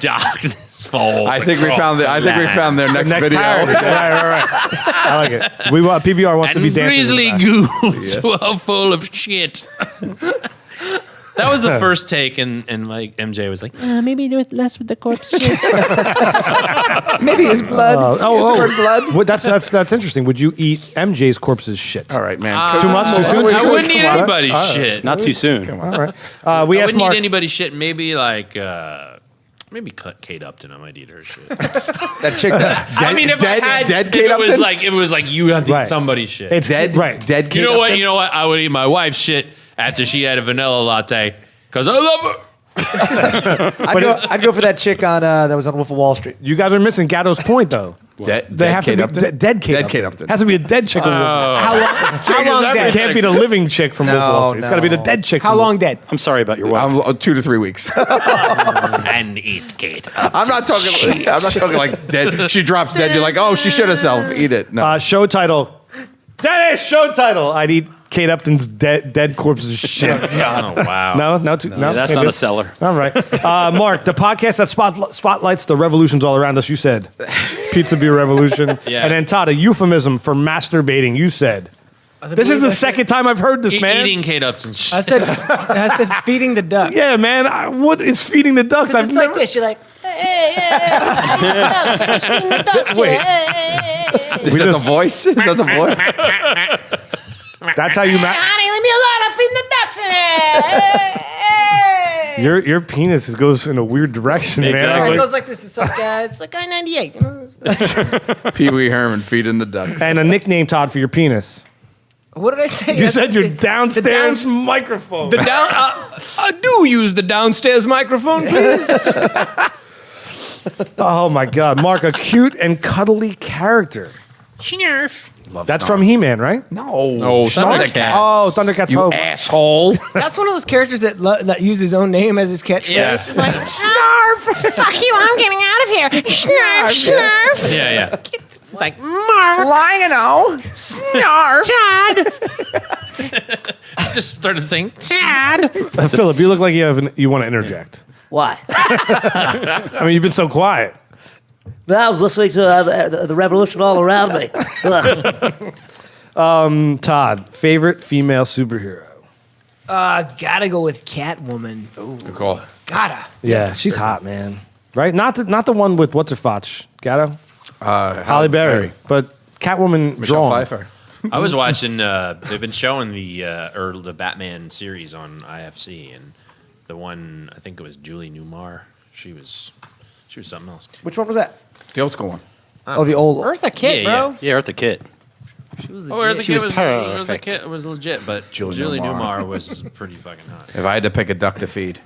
Darkness falls. I think we found their next video. Parody. right. I like it. PBR wants to be And dancing. grizzly goose are full of shit. That was the first take, and like MJ was like, Maybe do it less with the corpse shit. Maybe his blood. blood. What, that's interesting. Would you eat MJ's corpse's shit? All right, man. Too much? Too soon? I wouldn't eat Come on. anybody's shit. Not too soon. All right. We I asked wouldn't Mark. eat anybody's shit. Maybe like maybe cut Kate Upton. I might eat her shit. That chick that I mean, if dead- I had, dead if Kate it was Upton? like you have to Right. eat somebody's shit. It's Dead, right. dead. You know what? You know what? I would eat my wife's shit after she had a vanilla latte because I love her. I'd go for that chick on that was on Wolf of Wall Street. You guys are missing Gatto's point, though. They have to be dead Kate Dead Kate Upton. Has to be a dead chick. How long dead? It can't be the living chick from Wolf of Wall Street. It's got to be the dead chick. How from long dead? I'm sorry about your wife. 2 to 3 weeks. And eat Kate. I'm not talking like dead. She drops dead. You're like, oh, she shit herself. Eat it. No. Show title. Dennis, show title. I'd eat Kate Upton's dead corpse's shit. Oh wow. No, Yeah, that's not a seller. All right. Mark, the podcast that spotlights the revolutions all around us, you said. Pizza beer revolution. Yeah. And then Todd, a euphemism for masturbating, you said. This is the second time I've heard this, man. Eating Kate Upton's shit. I said feeding the duck. Yeah, man. What is feeding the ducks? It's like this. You're like, hey, feeding the ducks. Wait. Is that the voice? Is that the voice? That's how you Honey, leave me alone. I'm feeding the ducks in it. Hey. your penis goes in a weird direction, It man. goes like this. It's like I-98. You know? Pee Wee Herman feeding the ducks. And a nickname, Todd, for your penis. What did I say? You said your downstairs microphone. I do use the downstairs microphone, please. Oh my God, Mark, a cute and cuddly character. Snarf. That's from He-Man, right? No. Thundercats. Oh, Thundercats. You Hope. asshole. That's one of those characters that use his own name as his catchphrase. Yeah. It's like, snarf. Fuck you. I'm getting out of here. Snarf, snarf. Yeah. It's like, Mark. Lion-O. Todd. Just started saying. Todd. Philip, you look like you want to interject. Why? I mean, you've been so quiet. I was listening to the revolution all around me. Todd, favorite female superhero? Gotta go with Catwoman. Good call. Gotta. Yeah, she's hot, man. Right? Not the one with what's her fotch? Gatto? Halle Berry. But Catwoman Michelle drawn. Pfeiffer. I was watching. They've been showing the Batman series on IFC, and the one I think it was Julie Newmar. She was something else. Which one was that? The old school one. Oh, the old. Eartha Kitt, Yeah, bro. Yeah, Eartha Kitt. She was Oh, Eartha legit. Kitt was perfect. Eartha Kitt was legit, but Julie Julie Newmar. Newmar was pretty fucking hot. If I had to pick a duck to feed.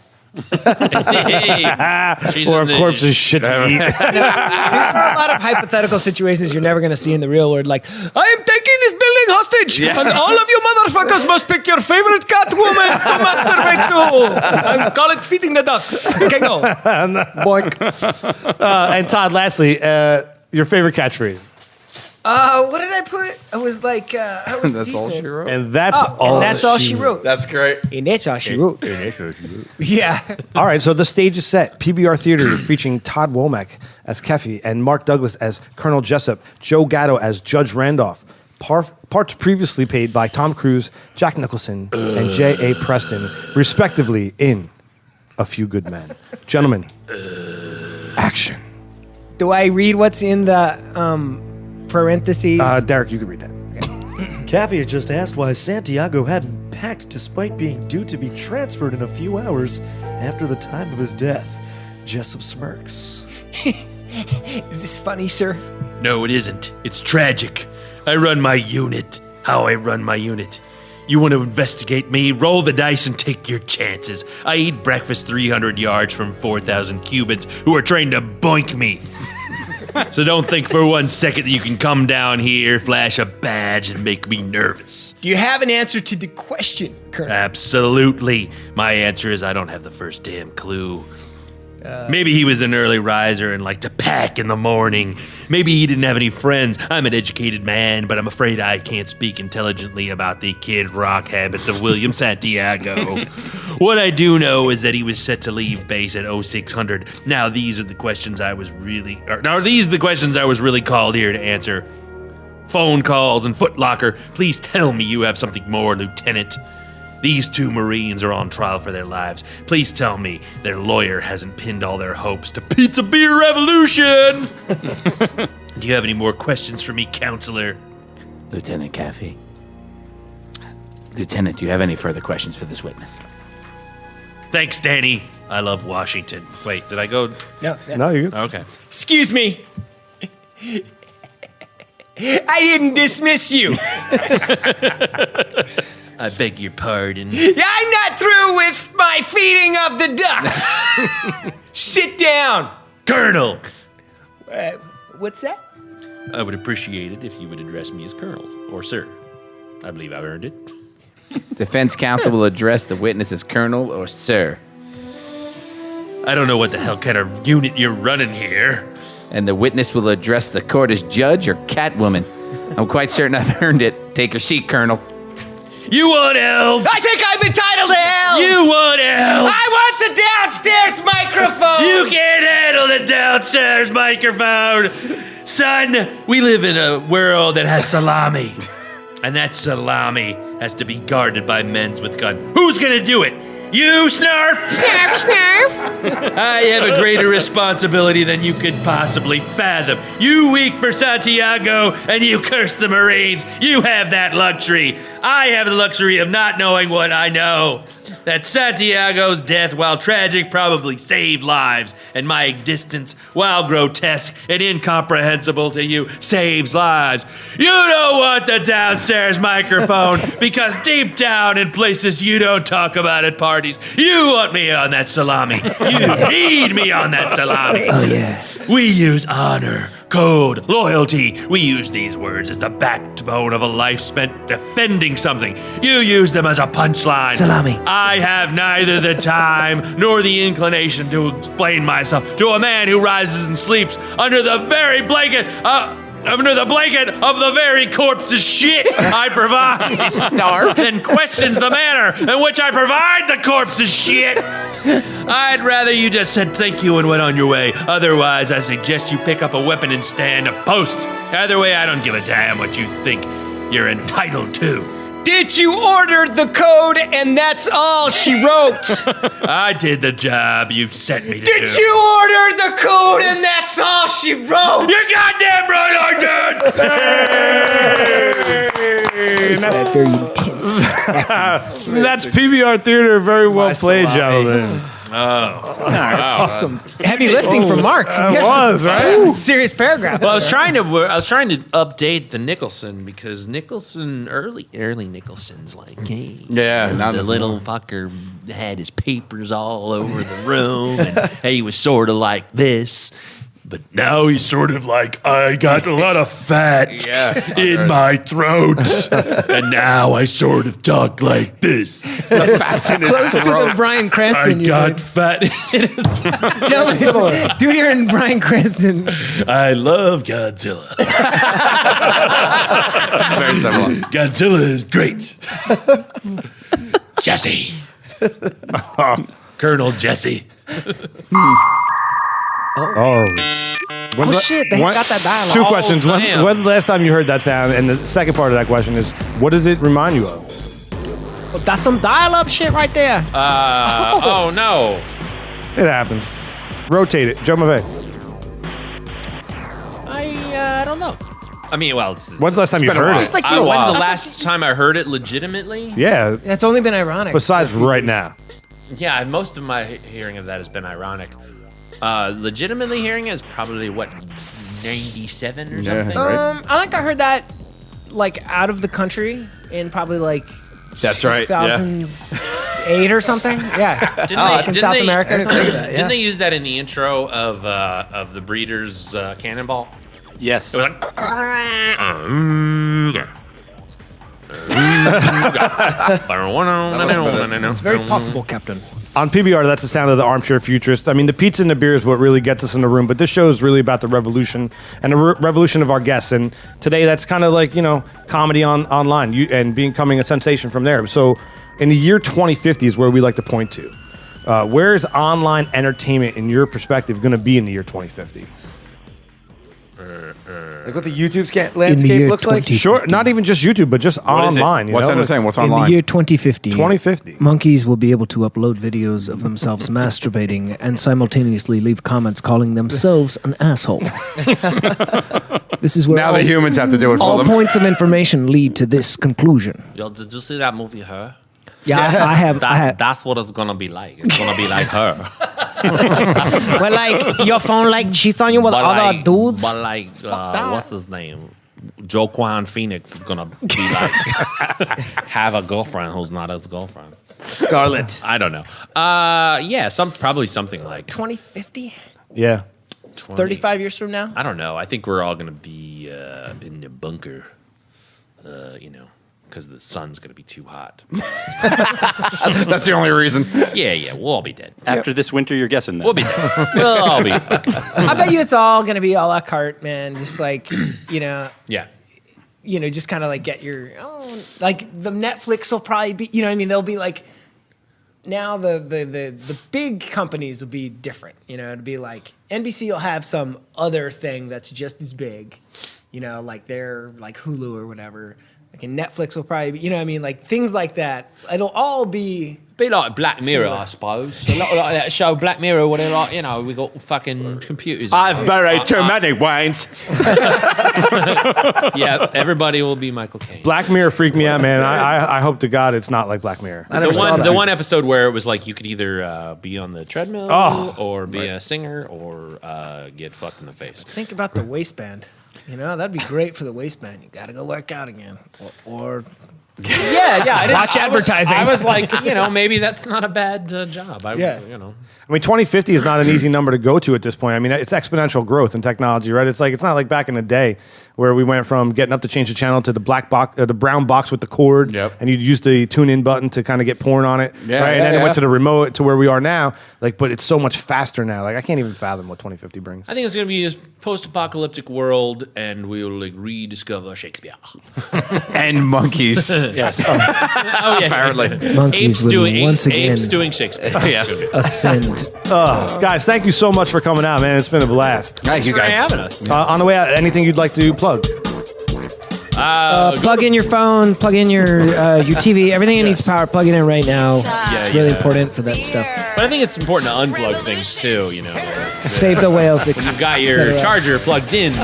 She's Or in a the- corpse's shit to eat. These are a lot of hypothetical situations you're never going to see in the real world. Like, I am taking this building hostage hostage, and all of you motherfuckers must pick your favorite cat woman to masturbate to. And call it feeding the ducks. Okay, go. Boink. And Todd, lastly, your favorite catchphrase. What did I put? I was like, I was That's all decent. she wrote. And that's And that's all she wrote. That's great. And that's all she wrote. Yeah. All right, so the stage is set. PBR Theatre featuring Todd Womack as Keffy and Mark Douglas as Colonel Jessup, Joe Gatto as Judge Randolph. Parts previously paid by Tom Cruise, Jack Nicholson, and J.A. Preston, respectively, in A Few Good Men. Gentlemen, action. Do I read what's in the parentheses? Derek, you can read that. Kathy had just asked why Santiago hadn't packed despite being due to be transferred in a few hours after the time of his death. Jessup smirks. Is this funny, sir? No, it isn't. It's tragic. I run my unit. How I run my unit. You want to investigate me? Roll the dice and take your chances. I eat breakfast 300 yards from 4,000 Cubans who are trained to boink me. So don't think for 1 second that you can come down here, flash a badge, and make me nervous. Do you have an answer to the question, Colonel? Absolutely. My answer is I don't have the first damn clue. Maybe he was an early riser and liked to pack in the morning. Maybe he didn't have any friends. I'm an educated man, but I'm afraid I can't speak intelligently about the Kid Rock habits of William Santiago. What I do know is that he was set to leave base at 0600. Now these are the questions I was really called here to answer. Phone calls and footlocker. Please tell me you have something more, Lieutenant. These two Marines are on trial for their lives. Please tell me their lawyer hasn't pinned all their hopes to Pizza Beer Revolution. Do you have any more questions for me, Counselor? Lieutenant Caffey. Lieutenant, do you have any further questions for this witness? Thanks, Danny. I love Washington. Wait, did I go? No. No, you. Okay. Excuse me. I didn't dismiss you. I beg your pardon. I'm not through with my feeding of the ducks. Sit down. Colonel! What's that? I would appreciate it if you would address me as Colonel or Sir. I believe I've earned it. Defense counsel will address the witness as Colonel or Sir. I don't know what the hell kind of unit you're running here. And the witness will address the court as Judge or Catwoman. I'm quite certain I've earned it. Take your seat, Colonel. You want elves? I think I'm entitled to elves. You want elves? I want the downstairs microphone. You can't handle the downstairs microphone. Son, we live in a world that has salami. And that salami has to be guarded by men with guns. Who's gonna do it? You, Snarf? Snarf, snarf. I have a greater responsibility than you could possibly fathom. You weak for Santiago, and you curse the Marines. You have that luxury. I have the luxury of not knowing what I know. That Santiago's death, while tragic, probably saved lives. And my existence, while grotesque and incomprehensible to you, saves lives. You don't want the downstairs microphone because deep down in places you don't talk about at parties, you want me on that salami. You need me on that salami. Oh, yeah. We use honor, code, loyalty. We use these words as the backbone of a life spent defending something. You use them as a punchline. Salami. I have neither the time nor the inclination to explain myself to a man who rises and sleeps under the very blanket of the very corpse's shit I provide. Snarf. Then questions the manner in which I provide the corpse's shit. I'd rather you just said thank you and went on your way. Otherwise, I suggest you pick up a weapon and stand a post. Either way, I don't give a damn what you think you're entitled to. Did you order the code and that's all she wrote? I did the job you sent me to do. Did you order the code and that's all she wrote? You're goddamn right I did! Very intense. That's PBR Theatre. Very well played, gentlemen. Awesome. Heavy lifting from Mark. It was, right? Some serious paragraphs. Well, I was trying to update the Nicholson because Nicholson early Nicholson's like, hey, Yeah, not the little fucker had his papers all over the room, and he was sort of like this. but now he's sort of like, I got a lot of fat in my throat, and now I sort of talk like this. The fat's in his Close to throat. the Bryan I Cranston. got fat. No, it's, dude, you're in Bryan Cranston. I love Godzilla. Very similar. Godzilla is great. Jesse. Colonel Jesse. Oh shit, they got that dialogue. Two questions. damn. When's the last time you heard that sound? And the second part of that question is, what does it remind you of? That's some dial-up shit right there. Oh no. It happens. Rotate it. Joe Mavet. I don't know. I mean, well, When's the last time you heard it? Just like when's the last time I heard it legitimately? Yeah. It's only been ironic. Besides right now. Yeah, most of my hearing of that has been ironic. Legitimately hearing it is probably, what, 97 or something? I heard that like out of the country in probably like That's right. 2008 or something. Yeah. Didn't South America or something. Didn't they use that in the intro of the Breeders' Cannonball? Yes. It was like, It's very possible, Captain. On PBR, that's the sound of the armchair futurist. I mean, the pizza and the beer is what really gets us in the room, but this show is really about the revolution and the revolution of our guests. And today, that's kind of like, comedy online and becoming a sensation from there. So in the year 2050 is where we like to point to. Where is online entertainment, in your perspective, going to be in the year 2050? Like what the YouTube landscape looks like? Sure, not even just YouTube, but just online. What's entertainment? What's online? In the year 2050, 2050. monkeys will be able to upload videos of themselves masturbating and simultaneously leave comments calling themselves an asshole. This is where Now the humans have to do it for all them. points of information lead to this conclusion. Yo, did you see that movie, Her? Yeah, I have. That's what it's gonna be like. It's gonna be like Her. Well, like, your phone, like, cheats on you with other dudes. But like, what's his name? Joaquin Phoenix is gonna be like have a girlfriend who's not his girlfriend. Scarlet. I don't know. Yeah, probably something like 2050? Yeah. 35 years from now? I don't know. I think we're all gonna be in the bunker. Because the sun's gonna be too hot. That's the only reason. Yeah, we'll all be dead. After this winter, you're guessing that. We'll be dead. We'll all be fucking. I bet you it's all going to be a la carte, man. Just like, Yeah. just kind of like get your own. Like the Netflix will probably be, what I mean? They'll be like, now the big companies will be different. It'll be like NBC will have some other thing that's just as big, like they're like Hulu or whatever. Like in Netflix will probably be, like things like that. It'll all be like Black Mirror, similar. I suppose. A lot like that show Black Mirror where they're like, we got fucking computers. I've buried too many Waynes. Yeah, everybody will be Michael Caine. Black Mirror freaked me out, man. I hope to God it's not like Black Mirror. The one episode where it was like you could either be on the treadmill or be a singer or get fucked in the face. Think about the waistband. That'd be great for the waistband. You got to go work out again. Or Yeah. Watch advertising. I was like, maybe that's not a bad job. I I mean, 2050 is not an easy number to go to at this point. I mean, it's exponential growth in technology, right? It's not like back in the day where we went from getting up to change the channel to the black box, the brown box with the cord, and you'd use the tune in button to kind of get porn on it, right? And then it went to the remote to where we are now. Like, but it's so much faster now. Like, I can't even fathom what 2050 brings. I think it's going to be a post-apocalyptic world, and we will like rediscover Shakespeare And monkeys. Yes. Oh yeah. Apparently. Monkeys once again apes doing Shakespeare. Yes. ascend. Guys, thank you so much for coming out, man. It's been a blast. Thank you For guys. having us. On the way out, anything you'd like to plug? Plug in your phone, plug in your TV, everything that needs power, plug it in right now. It's really important for that stuff. But I think it's important to unplug things too. Save the whales. You've got your charger plugged in,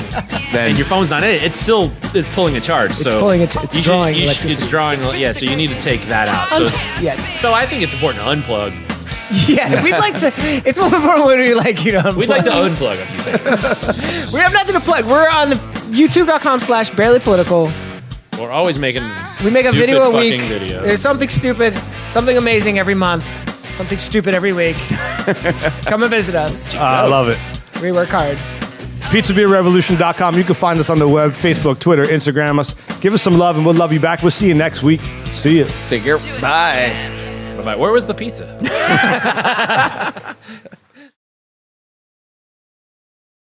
and your phone's on it. It still is pulling a charge. It's pulling it's drawing electricity. It's drawing. Yeah, so you need to take that out. So I think it's important to unplug. Yeah, we'd like to. It's more important when we like unplug. We'd like to unplug a few things. We have nothing to plug. We're on the youtube.com/barelypolitical. We're always making. We make a stupid video a week. fucking videos. There's something stupid, something amazing every month, something stupid every week. Come and visit us. I love it. We work hard. PizzaBeerRevolution.com. You can find us on the web, Facebook, Twitter, Instagram us. Give us some love, and we'll love you back. We'll see you next week. See you. Take care. Bye. Bye-bye. Where was the pizza?